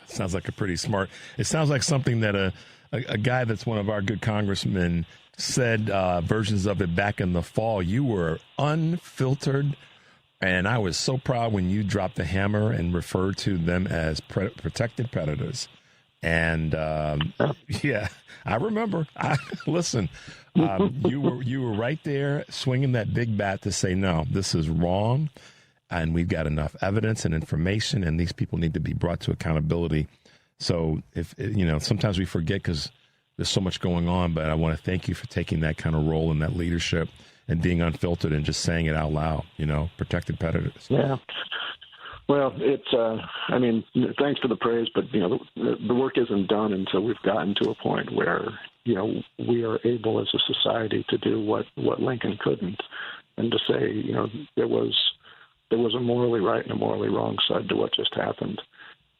Sounds like a pretty smart. It sounds like something that a guy that's one of our good congressmen said versions of it back in the fall. You were unfiltered, and I was so proud when you dropped the hammer and referred to them as protected predators. And yeah, I remember. Listen, you were right there swinging that big bat to say, no, this is wrong. And we've got enough evidence and information, and these people need to be brought to accountability. So if sometimes we forget because there's so much going on, but I want to thank you for taking that kind of role in that leadership and being unfiltered and just saying it out loud, protected predators. Yeah. Well, it's, thanks for the praise, but, the work isn't done until we've gotten to a point where, we are able as a society to do what Lincoln couldn't, and to say, there was a morally right and a morally wrong side to what just happened.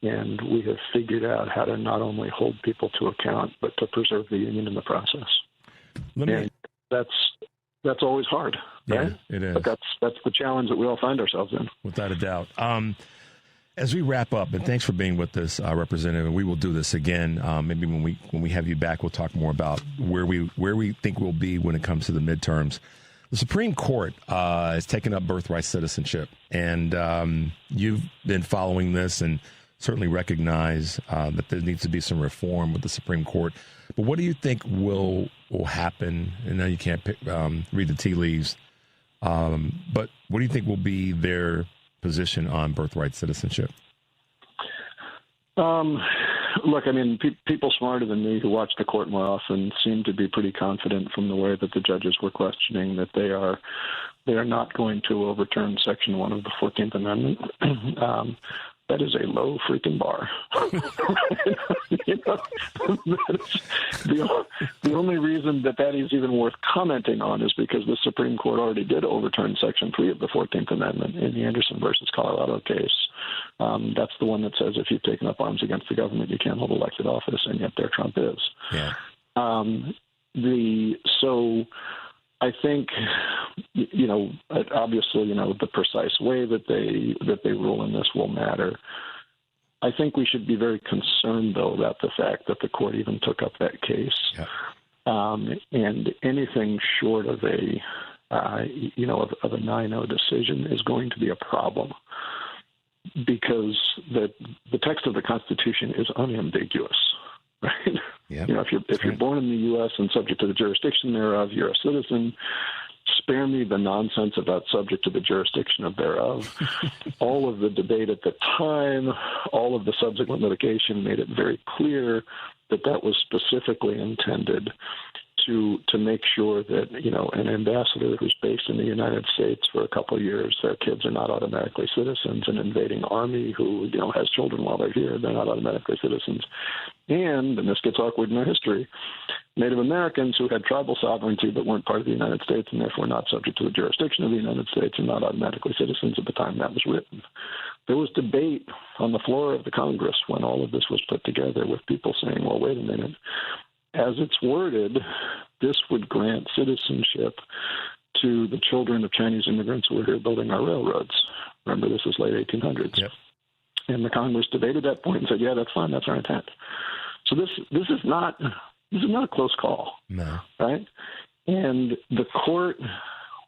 And we have figured out how to not only hold people to account, but to preserve the union in the process. And that's always hard, right? Yeah, it is. But that's the challenge that we all find ourselves in. Without a doubt. As we wrap up, and thanks for being with us, Representative, and we will do this again. Maybe when we have you back, we'll talk more about where we think we'll be when it comes to the midterms. The Supreme Court has taken up birthright citizenship, and you've been following this and certainly recognize that there needs to be some reform with the Supreme Court. But what do you think will happen? I know you can't read the tea leaves, but what do you think will be their position on birthright citizenship? Look, people smarter than me who watch the court more often seem to be pretty confident from the way that the judges were questioning that they are not going to overturn Section 1 of the 14th Amendment. That is a low freaking bar. The only reason that is even worth commenting on is because the Supreme Court already did overturn Section 3 of the 14th Amendment in the Anderson versus Colorado case. That's the one that says if you've taken up arms against the government, you can't hold elected office, and yet there Trump is. Yeah. So I think, obviously, the precise way that they rule in this will matter. I think we should be very concerned, though, about the fact that the court even took up that case. Yeah. And anything short of a 9-0 decision is going to be a problem, because the text of the Constitution is unambiguous. Right? Yep. If you're born in the U.S. and subject to the jurisdiction thereof, you're a citizen. Spare me the nonsense about subject to the jurisdiction of thereof. All of the debate at the time, all of the subsequent litigation made it very clear that was specifically intended to make sure that, an ambassador who's based in the United States for a couple of years, their kids are not automatically citizens. An invading army who, has children while they're here, they're not automatically citizens. And this gets awkward in our history, Native Americans who had tribal sovereignty but weren't part of the United States and therefore not subject to the jurisdiction of the United States and not automatically citizens at the time that was written. There was debate on the floor of the Congress when all of this was put together, with people saying, well, wait a minute. As it's worded, this would grant citizenship to the children of Chinese immigrants who were here building our railroads. Remember, this is late 1800s. Yep. And the Congress debated that point and said, yeah, that's fine. That's our intent. So this is not a close call. No. Right? And the court,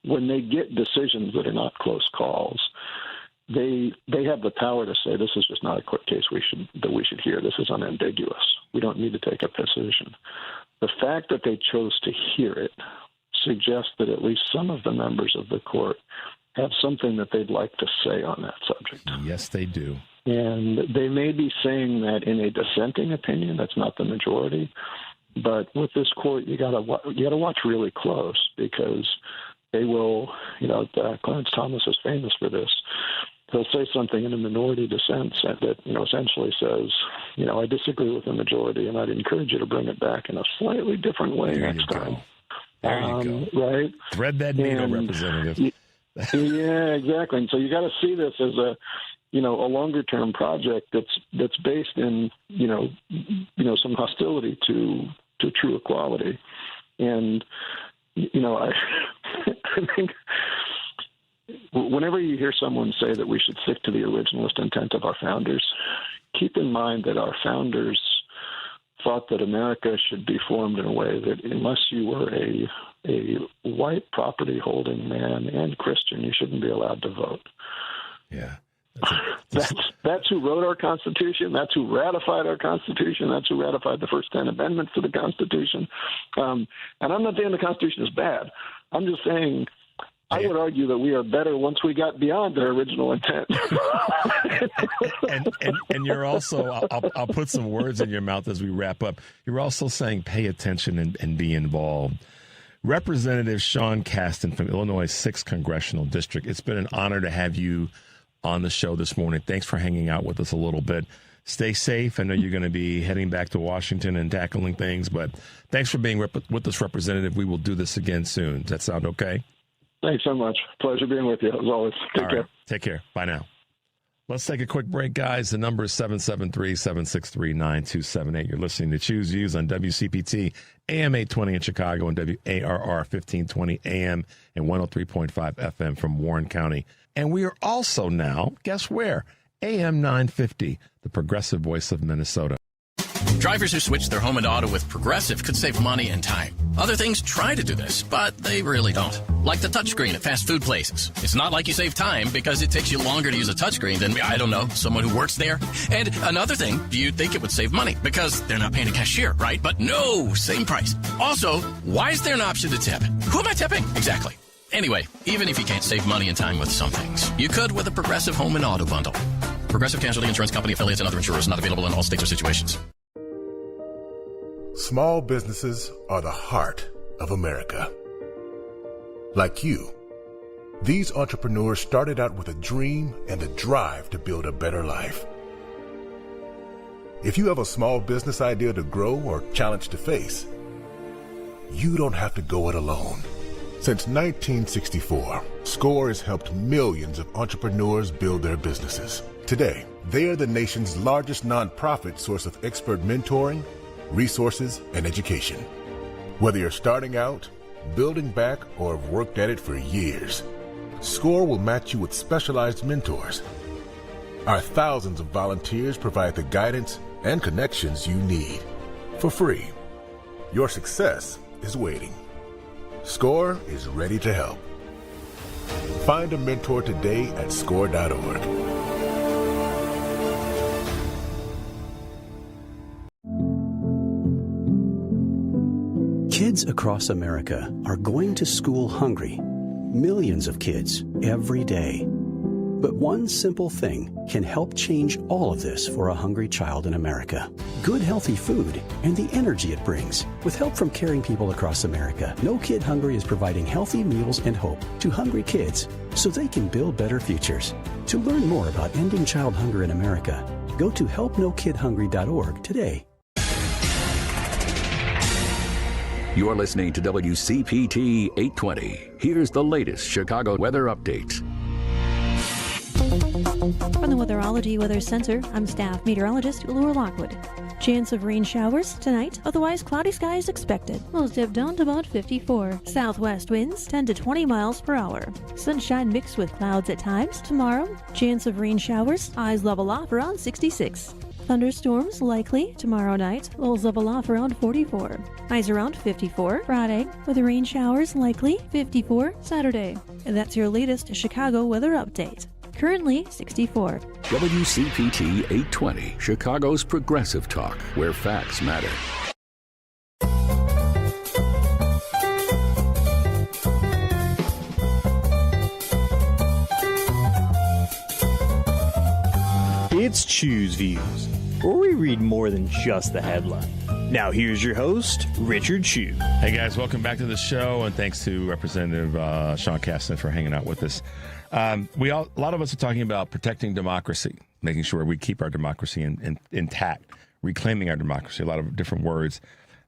when they get decisions that are not close calls, they have the power to say this is just not a court case we should hear. This is unambiguous. We don't need to take a position. The fact that they chose to hear it suggests that at least some of the members of the court have something that they'd like to say on that subject. Yes, they do. And they may be saying that in a dissenting opinion. That's not the majority. But with this court, you got to watch really close, because they will. Clarence Thomas is famous for this. He'll say something in a minority dissent that essentially says, I disagree with the majority, and I'd encourage you to bring it back in a slightly different way next time. There you go. Right? Thread that needle, Representative. Yeah, exactly. And so you got to see this as a longer term project that's based in some hostility to true equality. And I think whenever you hear someone say that we should stick to the originalist intent of our founders, keep in mind that our founders thought that America should be formed in a way that unless you were a white property-holding man and Christian, you shouldn't be allowed to vote. Yeah. That's who wrote our Constitution. That's who ratified our Constitution. That's who ratified the first 10 amendments to the Constitution. And I'm not saying the Constitution is bad. I'm just saying I would argue that we are better once we got beyond their original intent. and you're also, I'll put some words in your mouth as we wrap up. You're also saying pay attention and be involved. Representative Sean Casten from Illinois' 6th Congressional District, it's been an honor to have you on the show this morning. Thanks for hanging out with us a little bit. Stay safe. I know you're going to be heading back to Washington and tackling things, but thanks for being with us, Representative. We will do this again soon. Does that sound okay? Thanks so much. Pleasure being with you, as always. Take care. Take care. Bye now. Let's take a quick break, guys. The number is 773-763-9278. You're listening to Choose Views on WCPT, AM 820 in Chicago, and WARR 1520 AM and 103.5 FM from Warren County. And we are also now, guess where? AM 950, the progressive voice of Minnesota. Drivers who switch their home and auto with Progressive could save money and time. Other things try to do this, but they really don't. Like the touchscreen at fast food places. It's not like you save time because it takes you longer to use a touchscreen than, I don't know, someone who works there. And another thing, you'd think it would save money because they're not paying a cashier, right? But no, same price. Also, why is there an option to tip? Who am I tipping? Exactly. Anyway, even if you can't save money and time with some things, you could with a Progressive home and auto bundle. Progressive Casualty Insurance Company, affiliates, and other insurers, not available in all states or situations. Small businesses are the heart of America. Like you, these entrepreneurs started out with a dream and the drive to build a better life. If you have a small business idea to grow or challenge to face, you don't have to go it alone. Since 1964, SCORE has helped millions of entrepreneurs build their businesses. Today, they are the nation's largest nonprofit source of expert mentoring, resources, and education. Whether you're starting out, building back, or have worked at it for years, SCORE will match you with specialized mentors. Our thousands of volunteers provide the guidance and connections you need for free. Your success is waiting. SCORE is ready to help. Find a mentor today at SCORE.org. Kids across America are going to school hungry. Millions of kids every day. But one simple thing can help change all of this for a hungry child in America. Good, healthy food and the energy it brings. With help from caring people across America, No Kid Hungry is providing healthy meals and hope to hungry kids so they can build better futures. To learn more about ending child hunger in America, go to helpnokidhungry.org today. You're listening to WCPT 820. Here's the latest Chicago weather update. From the Weatherology Weather Center, I'm staff meteorologist Laura Lockwood. Chance of rain showers tonight, otherwise cloudy skies expected. Will dip down to about 54. Southwest winds 10 to 20 miles per hour. Sunshine mixed with clouds at times tomorrow. Chance of rain showers, highs level off around 66. Thunderstorms likely tomorrow night, lows level off around 44. Highs around 54 Friday, with rain showers likely 54 Saturday. And that's your latest Chicago weather update. Currently 64. WCPT 820, Chicago's Progressive Talk, where facts matter. It's Choose Views, where we read more than just the headline. Now here's your host, Richard Chew. Hey guys, welcome back to the show, and thanks to Representative Sean Casten for hanging out with us. A lot of us are talking about protecting democracy, making sure we keep our democracy intact, reclaiming our democracy, a lot of different words.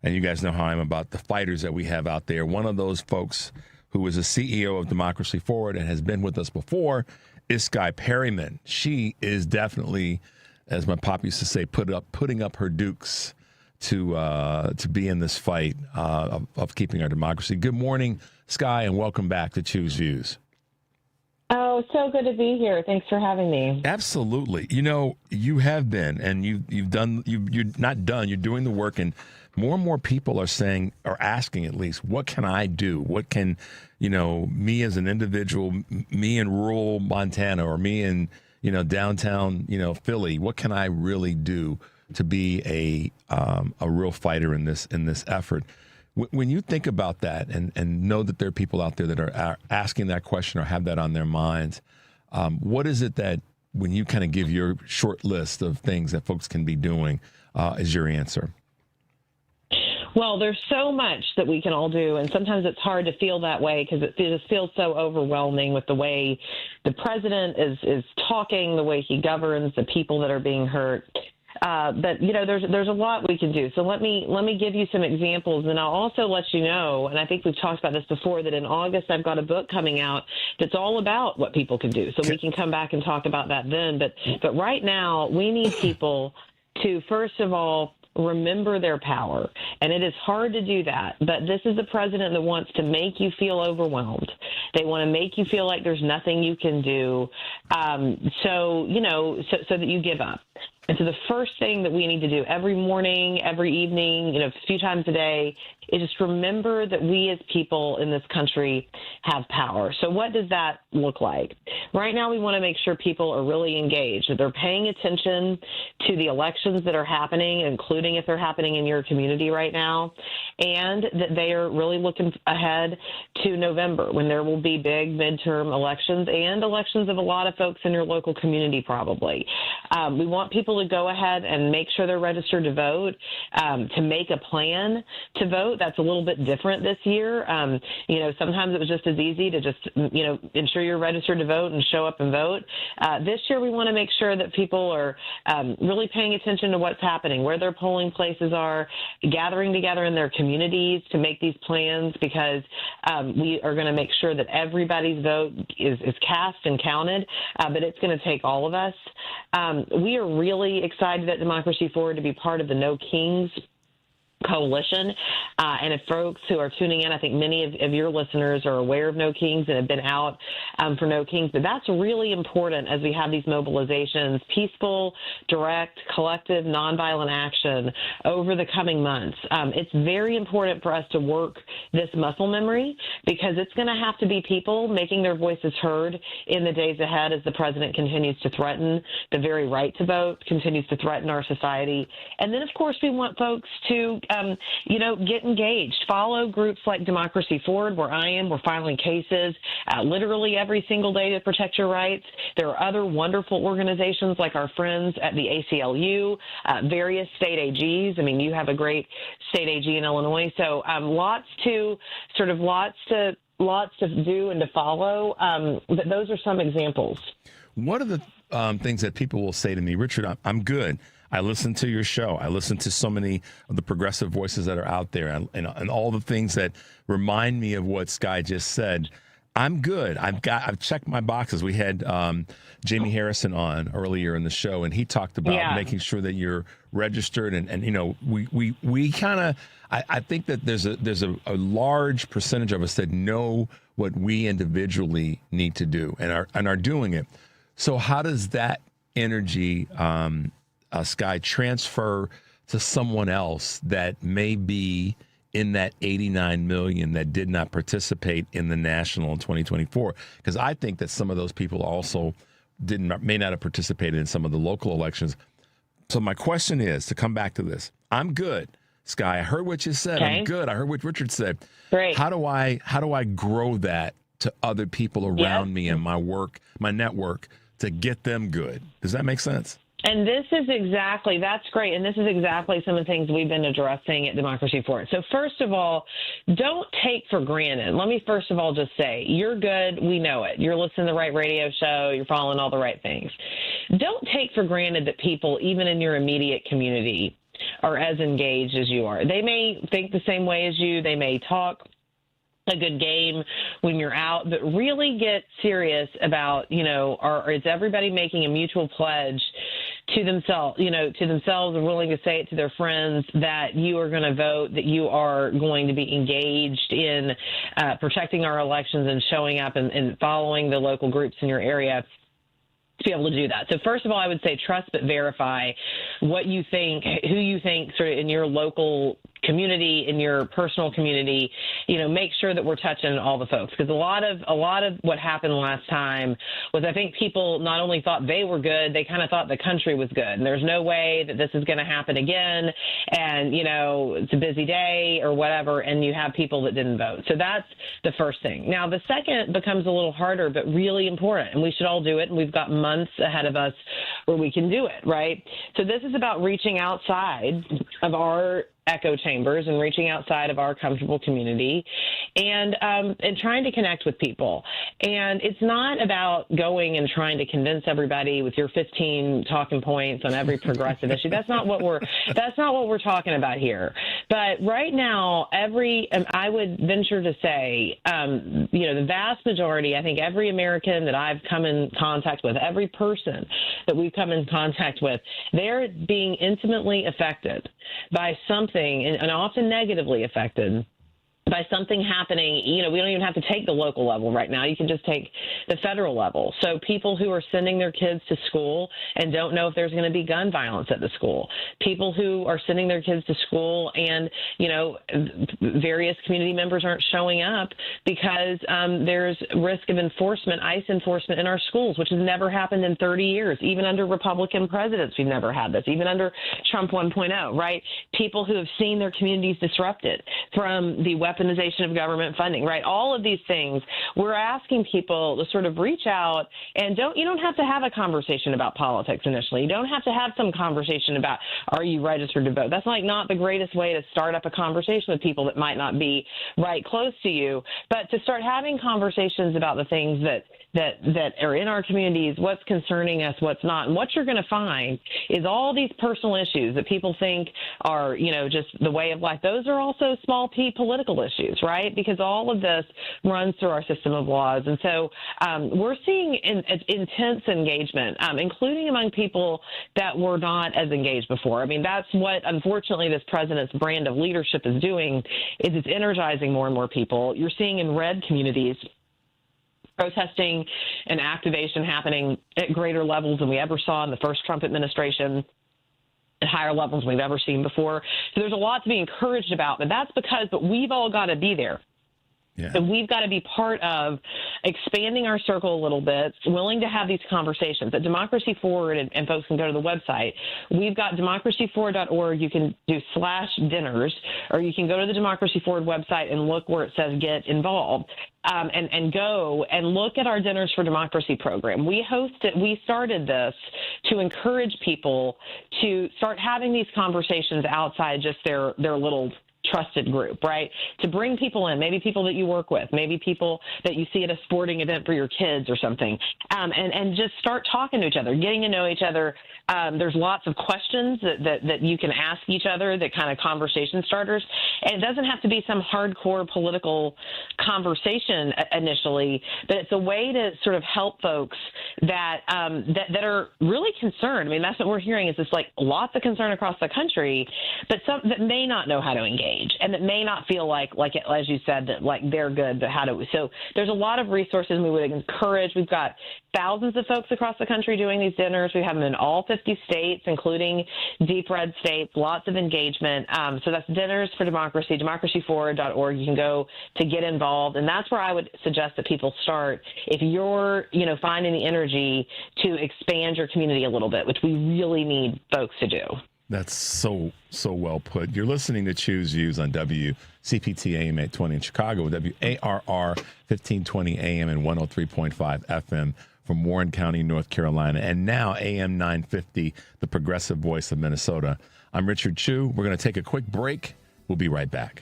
And you guys know how I'm about the fighters that we have out there. One of those folks who is a CEO of Democracy Forward and has been with us before is Skye Perryman. She is definitely, as my pop used to say, putting up her dukes to be in this fight of keeping our democracy. Good morning, Skye, and welcome back to Choose Views. Oh, so good to be here. Thanks for having me. Absolutely. You know, you have been, and you're not done. You're doing the work, and more people are asking at least, what can I do? What can, me as an individual, me in rural Montana, or me in, downtown, Philly, what can I really do to be a real fighter in this effort? When you think about that and know that there are people out there that are asking that question or have that on their minds, what is it that when you kind of give your short list of things that folks can be doing is your answer? Well, there's so much that we can all do, and sometimes it's hard to feel that way because it just feels so overwhelming with the way the president is talking, the way he governs, the people that are being hurt. But there's a lot we can do. So let me give you some examples, and I'll also let you know, and I think we've talked about this before, that in August I've got a book coming out that's all about what people can do. So we can come back and talk about that then. But right now we need people to, first of all, remember their power. And it is hard to do that. But this is a president that wants to make you feel overwhelmed. They want to make you feel like there's nothing you can do, so that you give up. And so the first thing that we need to do every morning, every evening, a few times a day, is just remember that we as people in this country have power. So what does that look like? Right now, we want to make sure people are really engaged, that they're paying attention to the elections that are happening, including if they're happening in your community right now, and that they are really looking ahead to November, when there will be big midterm elections and elections of a lot of folks in your local community probably. We want people to go ahead and make sure they're registered to vote, to make a plan to vote. That's a little bit different this year. Sometimes it was just as easy to just, ensure you're registered to vote and show up and vote. This year, we want to make sure that people are really paying attention to what's happening, where their polling places are, gathering together in their communities to make these plans, because we are going to make sure that everybody's vote is cast and counted, but it's going to take all of us. We are really excited at Democracy Forward to be part of the No Kings coalition. And if folks who are tuning in, I think many of your listeners are aware of No Kings and have been out for No Kings, but that's really important as we have these mobilizations, peaceful, direct, collective, nonviolent action over the coming months. It's very important for us to work this muscle memory, because it's going to have to be people making their voices heard in the days ahead as the president continues to threaten the very right to vote, continues to threaten our society. And then, of course, we want folks to get engaged. Follow groups like Democracy Forward, where I am. We're filing cases literally every single day to protect your rights. There are other wonderful organizations like our friends at the ACLU, various state AGs. I mean, you have a great state AG in Illinois. So lots to do and to follow. But those are some examples. One of the things that people will say to me, Richard, I'm good. I listen to your show. I listen to so many of the progressive voices that are out there, and all the things that remind me of what Skye just said. I'm good. I've checked my boxes. We had Jaime Harrison on earlier in the show, and he talked about making sure that you're registered. And you know, we kind of, I think that there's a large percentage of us that know what we individually need to do and are doing it. So how does that energy, Skye, transfer to someone else that may be in that 89 million that did not participate in the national in 2024? Because I think that some of those people also may not have participated in some of the local elections. So my question is, to come back to this, I'm good, Skye. I heard what you said. Okay. I'm good. I heard what Richard said. Great. How do I grow that to other people around me and my work, my network, to get them good? Does that make sense? And that's great. And this is exactly some of the things we've been addressing at Democracy Forward. So first of all, don't take for granted. Let me first of all just say, you're good. We know it. You're listening to the right radio show. You're following all the right things. Don't take for granted that people, even in your immediate community, are as engaged as you are. They may think the same way as you. They may talk a good game when you're out, but really get serious about, is everybody making a mutual pledge to themselves, and willing to say it to their friends that you are going to vote, that you are going to be engaged in protecting our elections and showing up and following the local groups in your area to be able to do that. So first of all, I would say trust but verify what you think, who you think sort of in your local community, in your personal community, make sure that we're touching all the folks. Because a lot of what happened last time was, I think people not only thought they were good, they kind of thought the country was good. And there's no way that this is going to happen again. And, it's a busy day or whatever. And you have people that didn't vote. So that's the first thing. Now, the second becomes a little harder, but really important. And we should all do it. And we've got months ahead of us where we can do it, right? So this is about reaching outside of our echo chambers and reaching outside of our comfortable community and trying to connect with people. And it's not about going and trying to convince everybody with your 15 talking points on every progressive issue. That's not what we're talking about here. But right now, I would venture to say, the vast majority, I think every American that I've come in contact with, every person that we've come in contact with, they're being intimately affected by something, and often negatively affected by something happening. We don't even have to take the local level right now. You can just take the federal level. So people who are sending their kids to school and don't know if there's going to be gun violence at the school. People who are sending their kids to school and, various community members aren't showing up because there's risk of enforcement, ICE enforcement in our schools, which has never happened in 30 years. Even under Republican presidents, we've never had this. Even under Trump 1.0, right? People who have seen their communities disrupted from the weaponization of government funding, right? All of these things, we're asking people to sort of reach out and you don't have to have a conversation about politics initially. You don't have to have some conversation about, are you registered to vote? That's not the greatest way to start up a conversation with people that might not be right close to you, but to start having conversations about the things that are in our communities, what's concerning us, what's not. And what you're going to find is all these personal issues that people think are, just the way of life. Those are also small p political issues, right? Because all of this runs through our system of laws. And so we're seeing intense engagement, including among people that were not as engaged before. I mean, that's what, unfortunately, this president's brand of leadership is doing, is it's energizing more and more people. You're seeing in red communities protesting and activation happening at greater levels than we ever saw in the first Trump administration, at higher levels than we've ever seen before. So there's a lot to be encouraged about, but we've all got to be there. Yeah. So we've got to be part of expanding our circle a little bit, willing to have these conversations. At Democracy Forward, and folks can go to the website, we've got democracyforward.org. You can do /dinners, or you can go to the Democracy Forward website and look where it says get involved. And go and look at our Dinners for Democracy program. We started this to encourage people to start having these conversations outside just their little trusted group, right? To bring people in, maybe people that you work with, maybe people that you see at a sporting event for your kids or something, and just start talking to each other, getting to know each other. There's lots of questions that you can ask each other, that kind of conversation starters. And it doesn't have to be some hardcore political conversation initially, but it's a way to sort of help folks that are really concerned. I mean, that's what we're hearing, is just like lots of concern across the country, but some that may not know how to engage and that may not feel like as you said, that like they're good, but how do we? So there's a lot of resources we would encourage. We've got thousands of folks across the country doing these dinners. We have them in all 50 states, including deep red states, lots of engagement. So that's Dinners for Democracy, democracyforward.org. You can go to get involved. And that's where I would suggest that people start if you're, finding the energy to expand your community a little bit, which we really need folks to do. That's so well put. You're listening to Choose Views on WCPT AM 820 in Chicago, WARR 1520 AM and 103.5 FM from Warren County, North Carolina, and now AM 950, the progressive voice of Minnesota. I'm Richard Chu. We're going to take a quick break. We'll be right back.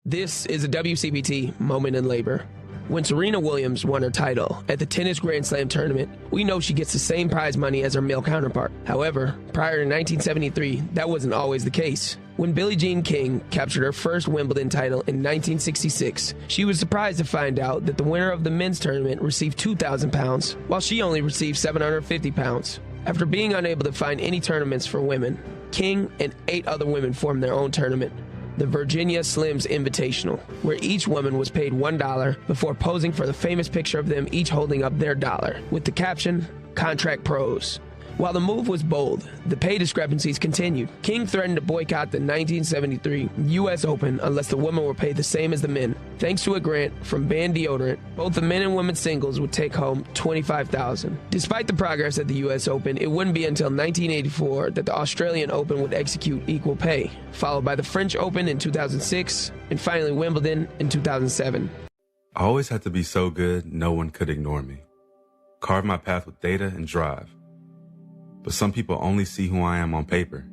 This is a WCPT moment in labor. When Serena Williams won her title at the Tennis Grand Slam tournament, we know she gets the same prize money as her male counterpart. However, prior to 1973, that wasn't always the case. When Billie Jean King captured her first Wimbledon title in 1966, she was surprised to find out that the winner of the men's tournament received £2,000, while she only received £750. After being unable to find any tournaments for women, King and 8 other women formed their own tournament, the Virginia Slims Invitational, where each woman was paid $1 before posing for the famous picture of them each holding up their dollar, with the caption, "Contract Pros." While the move was bold, the pay discrepancies continued. King threatened to boycott the 1973 U.S. Open unless the women were paid the same as the men. Thanks to a grant from Band Deodorant, both the men and women's singles would take home $25,000. Despite the progress at the U.S. Open, it wouldn't be until 1984 that the Australian Open would execute equal pay, followed by the French Open in 2006, and finally Wimbledon in 2007. I always had to be so good, no one could ignore me. Carve my path with data and drive. But some people only see who I am on paper.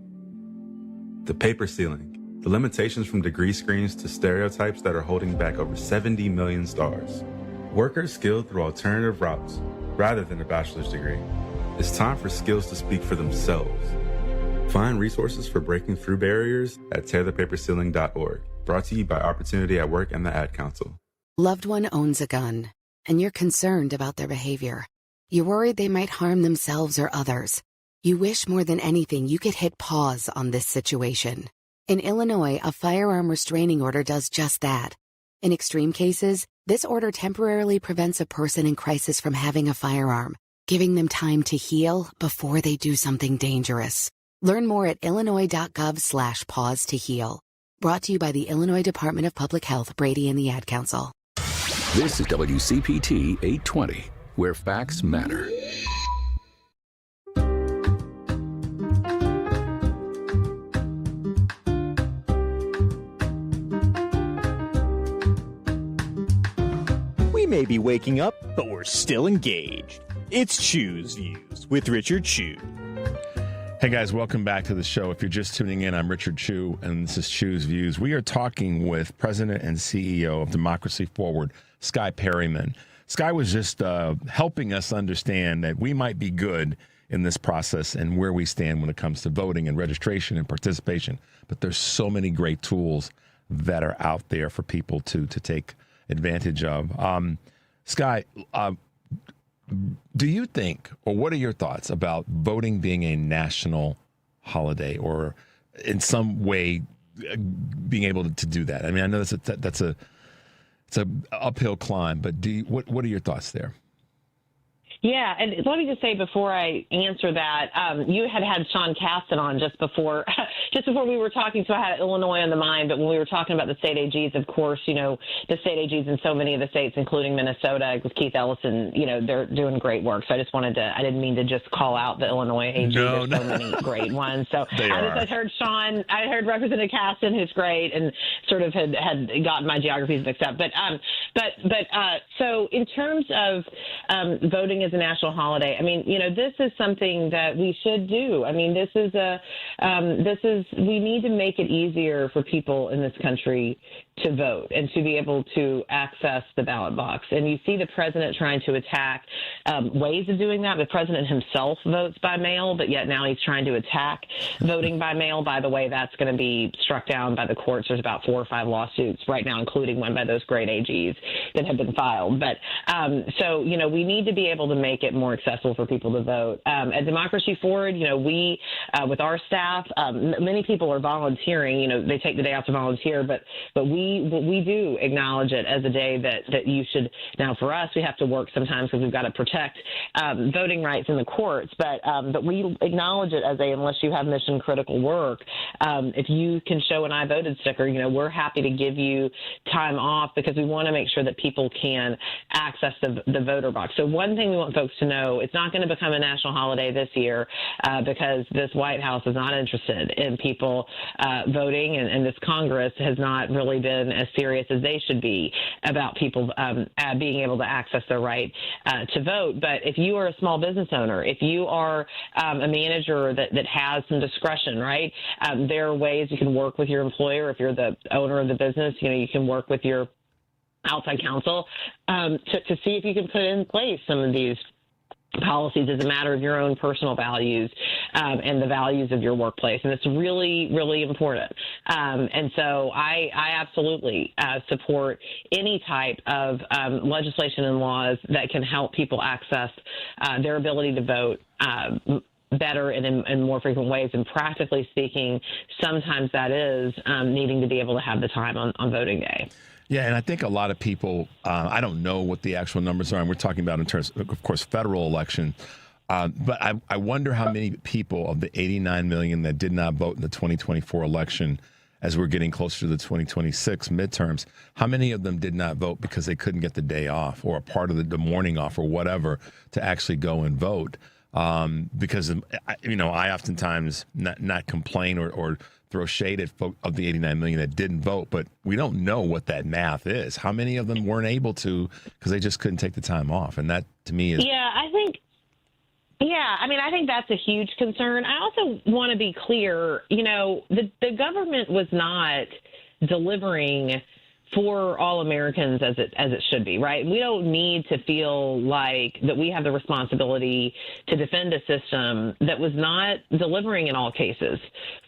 The paper ceiling, the limitations from degree screens to stereotypes that are holding back over 70 million stars. Workers skilled through alternative routes rather than a bachelor's degree. It's time for skills to speak for themselves. Find resources for breaking through barriers at tearthepaperceiling.org. Brought to you by Opportunity at Work and the Ad Council. Loved one owns a gun, and you're concerned about their behavior. You're worried they might harm themselves or others. You wish more than anything you could hit pause on this situation. In Illinois, a firearm restraining order does just that. In extreme cases, this order temporarily prevents a person in crisis from having a firearm, giving them time to heal before they do something dangerous. Learn more at illinois.gov/pause to heal. Brought to you by the Illinois Department of Public Health, Brady and the Ad Council. This is WCPT 820, where facts matter. We may be waking up, but we're still engaged. It's Choose Views with Richard Chu. Hey guys, welcome back to the show. If you're just tuning in, I'm Richard Chu, and this is Choose Views. We are talking with President and CEO of Democracy Forward, Skye Perryman. Skye was just helping us understand that we might be good in this process and where we stand when it comes to voting and registration and participation. But there's so many great tools that are out there for people to take advantage of. Skye, do you think, or what are your thoughts about voting being a national holiday, or in some way being able to do that? I mean, I know it's an uphill climb, but what are your thoughts there? Yeah, and let me just say before I answer that, you had Sean Casten on just before we were talking, so I had Illinois on the mind, but when we were talking about the state AGs, of course, the state AGs in so many of the states, including Minnesota, with Keith Ellison, they're doing great work. So I just wanted to, I didn't mean to just call out the Illinois AG. There's so many great ones. So I heard Sean, I heard Representative Casten, who's great, and sort of had gotten my geographies mixed up. So in terms of voting as is a national holiday. I mean, this is something that we should do. I mean, we need to make it easier for people in this country to vote and to be able to access the ballot box. And you see the president trying to attack ways of doing that. The president himself votes by mail, but yet now he's trying to attack voting by mail. By the way, that's going to be struck down by the courts. There's about 4 or 5 lawsuits right now, including one by those great AGs that have been filed. But so, we need to be able to make it more accessible for people to vote. At Democracy Forward, we, with our staff, many people are volunteering. They take the day off to volunteer, but we do acknowledge it as a day that you should. Now, for us, we have to work sometimes because we've got to protect voting rights in the courts, but we acknowledge it as unless you have mission critical work. If you can show an I voted sticker, we're happy to give you time off because we want to make sure that people can access the voter box. So one thing we want folks to know, it's not going to become a national holiday this year because this White House is not interested in people voting, and this Congress has not really been as serious as they should be about people being able to access their right to vote. But if you are a small business owner, if you are a manager that has some discretion, right, there are ways you can work with your employer. If you're the owner of the business, you can work with your outside counsel to see if you can put in place some of these policies as a matter of your own personal values and the values of your workplace. And it's really, really important. And so I absolutely support any type of legislation and laws that can help people access their ability to vote better and in more frequent ways. And practically speaking, sometimes that is needing to be able to have the time on voting day. Yeah, and I think a lot of people, I don't know what the actual numbers are, and we're talking about in terms of course, federal election, but I wonder how many people of the 89 million that did not vote in the 2024 election, as we're getting closer to the 2026 midterms, how many of them did not vote because they couldn't get the day off or a part of the morning off or whatever to actually go and vote? Because, I oftentimes not complain or throw shade at folk of the 89 million that didn't vote, but we don't know what that math is. How many of them weren't able to because they just couldn't take the time off? And that, to me, is... I think that's a huge concern. I also want to be clear, the government was not delivering for all Americans as it should be, right? We don't need to feel like that we have the responsibility to defend a system that was not delivering in all cases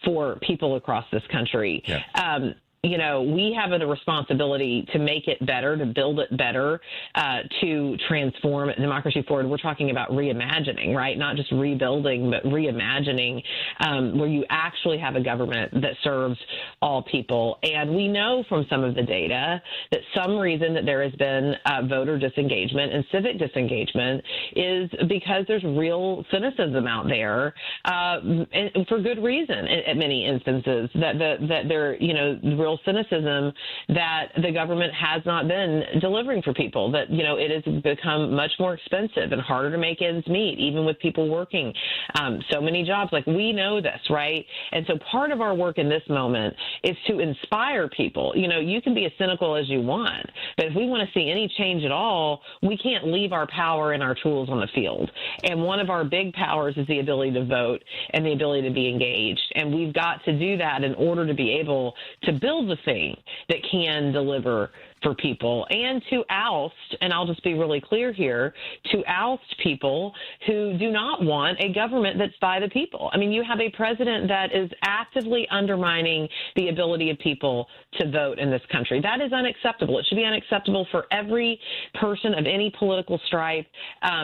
for people across this country. Yeah. We have a responsibility to make it better, to build it better, to transform it. Democracy Forward, we're talking about reimagining, right? Not just rebuilding, but reimagining, where you actually have a government that serves all people. And we know from some of the data that some reason that there has been voter disengagement and civic disengagement is because there's real cynicism out there, and for good reason at many instances, that there, real cynicism that the government has not been delivering for people, that, it has become much more expensive and harder to make ends meet, even with people working so many jobs. Like, we know this, right? And so part of our work in this moment is to inspire people. You can be as cynical as you want, but if we want to see any change at all, we can't leave our power and our tools on the field. And one of our big powers is the ability to vote and the ability to be engaged. And we've got to do that in order to be able to build the thing that can deliver for people, and to oust, and I'll just be really clear here, to oust people who do not want a government that's by the people. I mean, you have a president that is actively undermining the ability of people to vote in this country. That is unacceptable. It should be unacceptable for every person of any political stripe,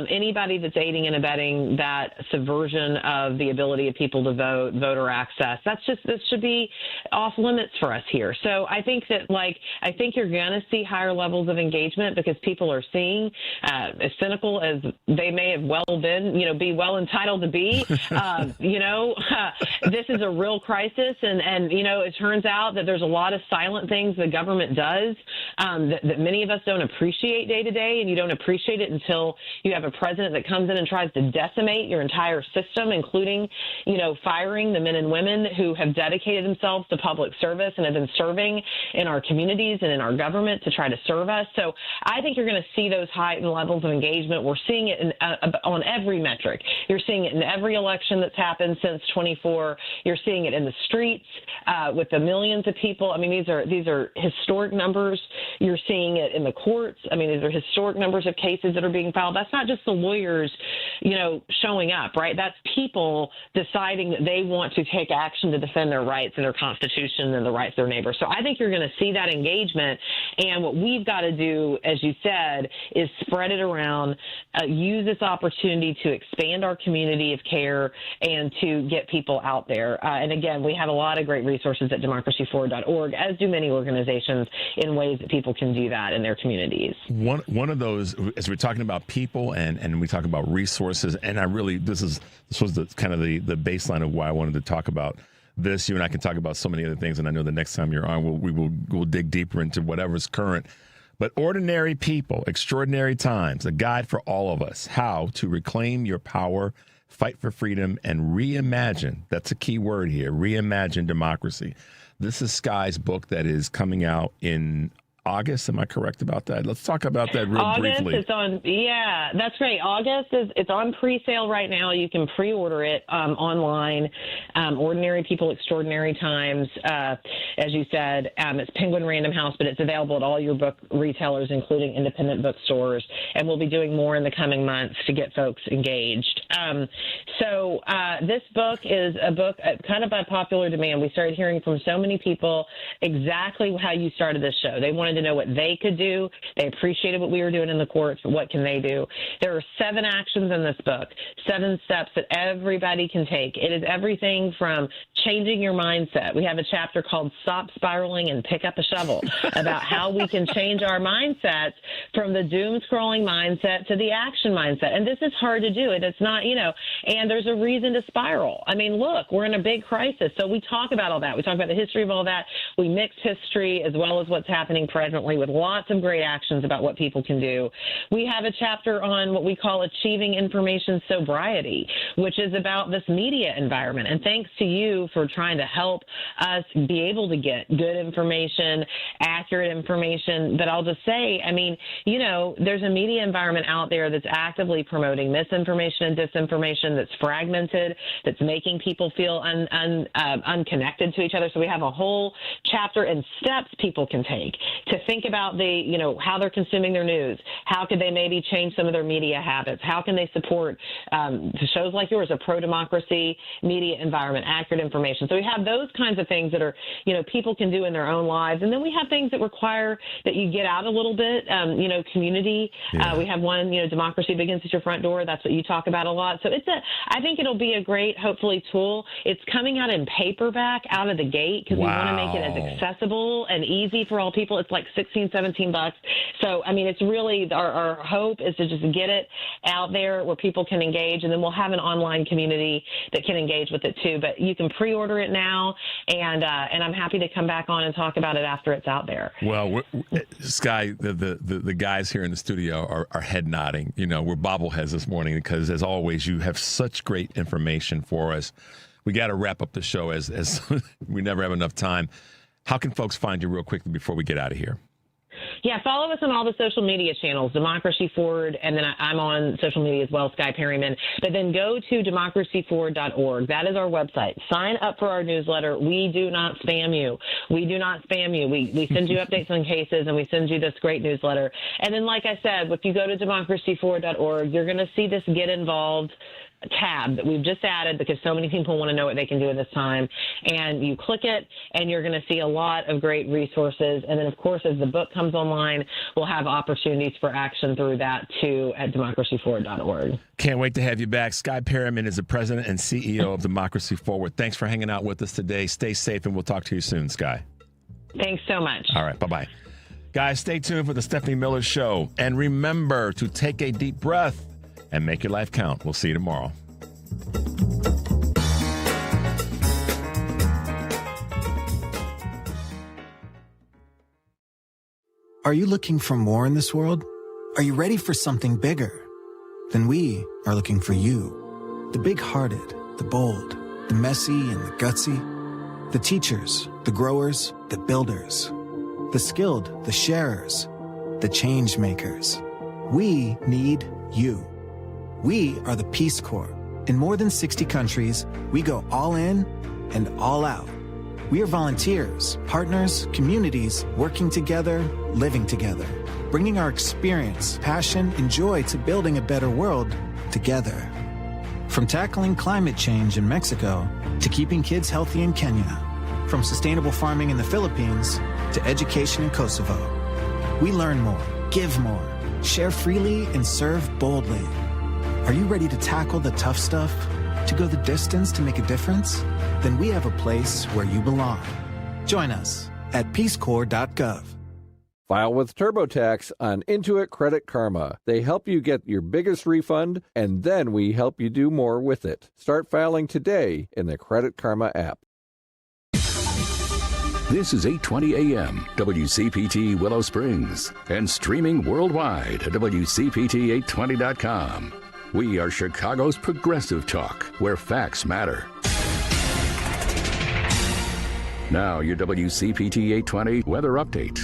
anybody that's aiding and abetting that subversion of the ability of people to vote, voter access. This should be off limits for us here. So I think that, I think you're going to see higher levels of engagement because people are seeing, as cynical as they may have well been, be well entitled to be, this is a real crisis. And it turns out that there's a lot of silent things the government does that many of us don't appreciate day to day. And you don't appreciate it until you have a president that comes in and tries to decimate your entire system, including, firing the men and women who have dedicated themselves to public service and have been serving in our communities and in our government engagement to try to serve us. So I think you're going to see those heightened levels of engagement. We're seeing it on every metric. You're seeing it in every election that's happened since 24. You're seeing it in the streets with the millions of people. I mean, these are historic numbers. You're seeing it in the courts. I mean, these are historic numbers of cases that are being filed. That's not just the lawyers, showing up, right? That's people deciding that they want to take action to defend their rights and their Constitution and the rights of their neighbors. So I think you're going to see that engagement. And what we've got to do, as you said, is spread it around, use this opportunity to expand our community of care and to get people out there. And again, we have a lot of great resources at democracyforward.org, as do many organizations, in ways that people can do that in their communities. One of those, as we're talking about people and we talk about resources, and this was the kind of the baseline of why I wanted to talk about this. You and I can talk about so many other things, and I know the next time you're on, we'll dig deeper into whatever's current. But Ordinary People, Extraordinary Times, a guide for all of us, how to reclaim your power, fight for freedom, and reimagine. That's a key word here, reimagine democracy. This is Skye's book that is coming out in August. Am I correct about that? Let's talk about that briefly. That's great. August it's on pre-sale right now. You can pre-order it online. Ordinary People, Extraordinary Times, as you said. It's Penguin Random House, but it's available at all your book retailers, including independent bookstores. And we'll be doing more in the coming months to get folks engaged. This book is a book kind of by popular demand. We started hearing from so many people exactly how you started this show. They wanted to know what they could do. They appreciated what we were doing in the courts, but what can they do? There are 7 actions in this book, 7 steps that everybody can take. It is everything from changing your mindset. We have a chapter called Stop Spiraling and Pick Up a Shovel about how we can change our mindsets from the doom-scrolling mindset to the action mindset. And this is hard to do. It's not, and there's a reason to spiral. I mean, look, we're in a big crisis. So we talk about all that. We talk about the history of all that. We mix history as well as what's happening presently with lots of great actions about what people can do. We have a chapter on what we call achieving information sobriety, which is about this media environment. And thanks to you for trying to help us be able to get good information, accurate information. But I'll just say, I mean, there's a media environment out there that's actively promoting misinformation and disinformation, that's fragmented, that's making people feel unconnected to each other. So we have a whole chapter and steps people can take to think about how they're consuming their news. How could they maybe change some of their media habits? How can they support shows like yours, a pro-democracy media environment, accurate information? So we have those kinds of things that are, people can do in their own lives. And then we have things that require that you get out a little bit, community. Yeah. We have one, Democracy Begins at Your Front Door. That's what you talk about a lot. So I think it'll be a great, hopefully, tool. It's coming out in paperback out of the gate because we want to make it as accessible and easy for all people. It's like $16, $17. So, I mean, it's really our hope is to just get it out there where people can engage, and then we'll have an online community that can engage with it too. But you can pre-order it now, and I'm happy to come back on and talk about it after it's out there. Well, Skye, the guys here in the studio are head nodding. We're bobbleheads this morning because, as always, you have such great information for us. We got to wrap up the show as we never have enough time. How can folks find you real quickly before we get out of here? Yeah, follow us on all the social media channels, Democracy Forward, and then I'm on social media as well, Skye Perryman. But then go to democracyforward.org. That is our website. Sign up for our newsletter. We do not spam you. We send you updates on cases, and we send you this great newsletter. And then, like I said, if you go to democracyforward.org, you're going to see this Get Involved tab that we've just added because so many people want to know what they can do in this time. And you click it, and you're going to see a lot of great resources. And then, of course, as the book comes online, we'll have opportunities for action through that, too, at democracyforward.org. Can't wait to have you back. Skye Perryman is the president and CEO of Democracy Forward. Thanks for hanging out with us today. Stay safe, and we'll talk to you soon, Skye. Thanks so much. All right, bye-bye. Guys, stay tuned for the Stephanie Miller Show. And remember to take a deep breath and make your life count. We'll see you tomorrow. Are you looking for more in this world? Are you ready for something bigger? Then we are looking for you. The big-hearted, the bold, the messy and the gutsy, the teachers, the growers, the builders. the skilled, the sharers, the change makers. We need you. We are the Peace Corps. In more than 60 countries, we go all in and all out. We are volunteers, partners, communities, working together, living together, bringing our experience, passion, and joy to building a better world together. From tackling climate change in Mexico to keeping kids healthy in Kenya, from sustainable farming in the Philippines to education in Kosovo. We learn more, give more, share freely, and serve boldly. Are you ready to tackle the tough stuff? To go the distance to make a difference? Then we have a place where you belong. Join us at peacecorps.gov. File with TurboTax on Intuit Credit Karma. They help you get your biggest refund, and then we help you do more with it. Start filing today in the Credit Karma app. This is 820 AM, WCPT Willow Springs, and streaming worldwide at WCPT820.com. We are Chicago's progressive talk, where facts matter. Now, your WCPT 820 weather update.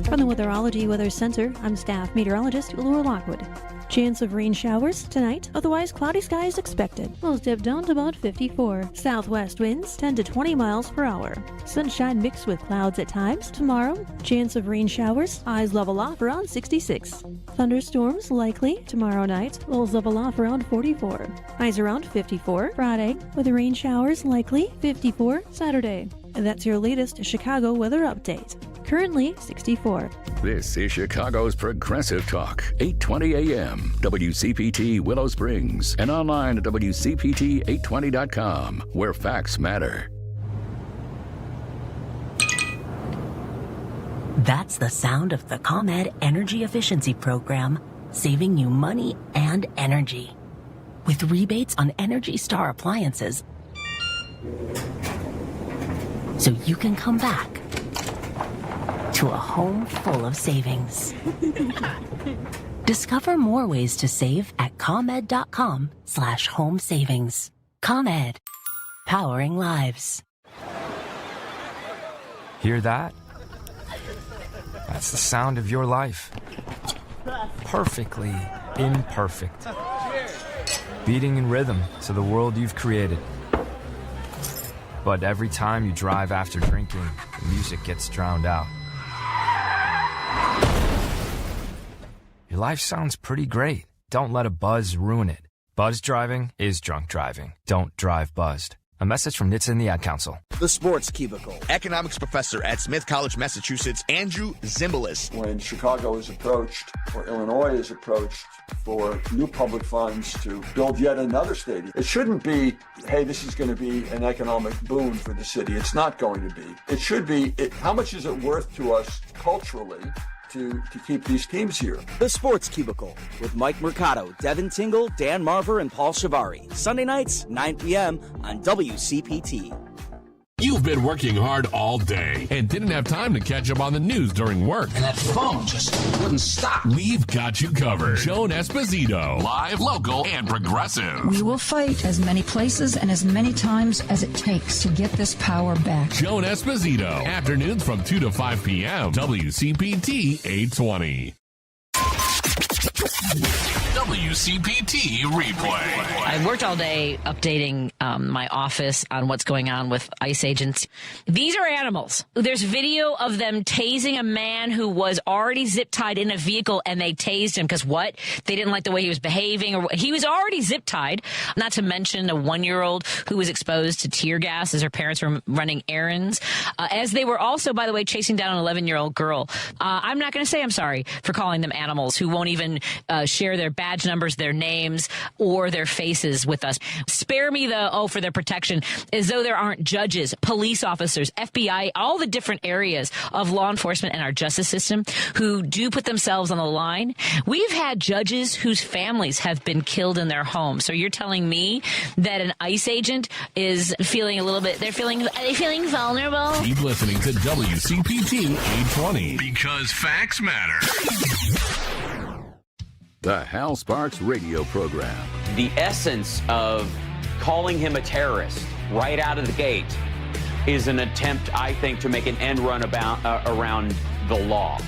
From the Weatherology Weather Center, I'm staff meteorologist Laura Lockwood. Chance of rain showers tonight, otherwise cloudy skies expected. Lows dip down to about 54. Southwest winds 10 to 20 miles per hour. Sunshine mixed with clouds at times. Tomorrow, chance of rain showers, highs level off around 66. Thunderstorms likely tomorrow night, lows level off around 44. Highs around 54 Friday, with rain showers likely 54 Saturday. And that's your latest Chicago weather update. Currently 64. This is Chicago's Progressive Talk, 820 AM, WCPT Willow Springs, and online at WCPT820.com, where facts matter. That's the sound of the ComEd Energy Efficiency Program, saving you money and energy. With rebates on Energy Star appliances, so you can come back to a home full of savings. Discover more ways to save at ComEd.com/home savings. ComEd, powering lives. Hear that? That's the sound of your life. Perfectly imperfect. Beating in rhythm to the world you've created. But every time you drive after drinking, the music gets drowned out. Your life sounds pretty great. Don't let a buzz ruin it. Buzz driving is drunk driving. Don't drive buzzed. A message from NHTSA and the Ad Council. The Sports Cubicle. Economics professor at Smith College, Massachusetts, Andrew Zimbalist. When Chicago is approached, or Illinois is approached, for new public funds to build yet another stadium, it shouldn't be, hey, this is going to be an economic boon for the city. It's not going to be. It should be, how much is it worth to us culturally to keep these teams here? The Sports Cubicle with Mike Mercado, Devin Tingle, Dan Marver, and Paul Shivari. Sunday nights, 9 p.m. on WCPT. You've been working hard all day and didn't have time to catch up on the news during work. And that phone just wouldn't stop. We've got you covered. Joan Esposito, live, local, and progressive. We will fight as many places and as many times as it takes to get this power back. Joan Esposito, afternoons from 2 to 5 p.m. WCPT 820. WCPT replay. I worked all day updating my office on what's going on with ICE agents. These are animals. There's video of them tasing a man who was already zip tied in a vehicle, and they tased him because what? They didn't like the way he was behaving, or he was already zip tied. Not to mention a 1-year-old who was exposed to tear gas as her parents were running errands, as they were also, by the way, chasing down an 11-year-old girl. I'm not going to say I'm sorry for calling them animals who won't even share their badge numbers, their names, or their faces with us. Spare me the, for their protection, as though there aren't judges, police officers, FBI, all the different areas of law enforcement and our justice system who do put themselves on the line. We've had judges whose families have been killed in their homes. So you're telling me that an ICE agent is feeling a little bit, are they feeling vulnerable? Keep listening to WCPT 820 because facts matter. The Hal Sparks radio program. The essence of calling him a terrorist right out of the gate is an attempt, I think, to make an end run around the law.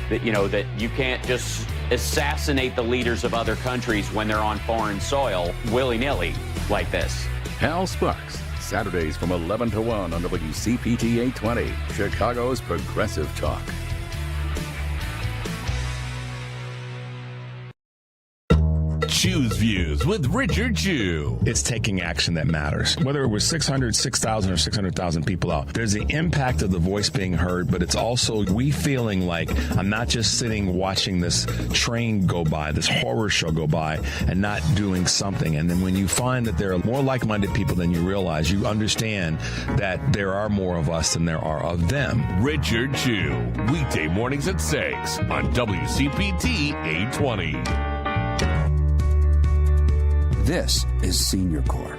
That, you know, that you can't just assassinate the leaders of other countries when they're on foreign soil willy-nilly like this. Hal Sparks, Saturdays from 11 to 1 on WCPT 820, Chicago's Progressive Talk. Choose Views with Richard Chew. It's taking action that matters. Whether it was 600, 6,000, or 600,000 people out, there's the impact of the voice being heard, but it's also we feeling like I'm not just sitting watching this train go by, this horror show go by, and not doing something. And then when you find that there are more like-minded people than you realize, you understand that there are more of us than there are of them. Richard Chew, weekday mornings at 6 on WCPT 820. This is Senior Corps.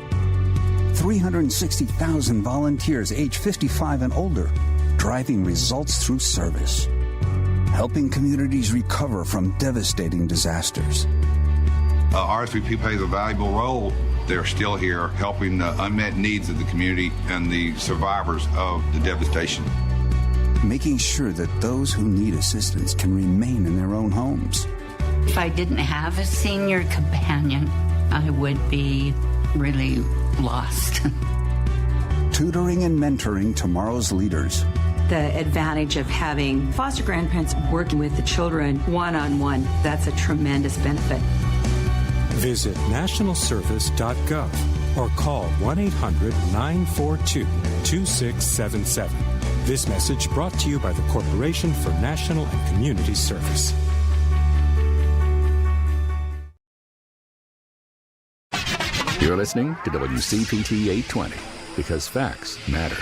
360,000 volunteers age 55 and older, driving results through service, helping communities recover from devastating disasters. RSVP plays a valuable role. They're still here helping the unmet needs of the community and the survivors of the devastation. Making sure that those who need assistance can remain in their own homes. If I didn't have a senior companion, I would be really lost. Tutoring and mentoring tomorrow's leaders. The advantage of having foster grandparents working with the children one-on-one, that's a tremendous benefit. Visit nationalservice.gov or call 1-800-942-2677. This message brought to you by the Corporation for National and Community Service. You're listening to WCPT 820 because facts matter.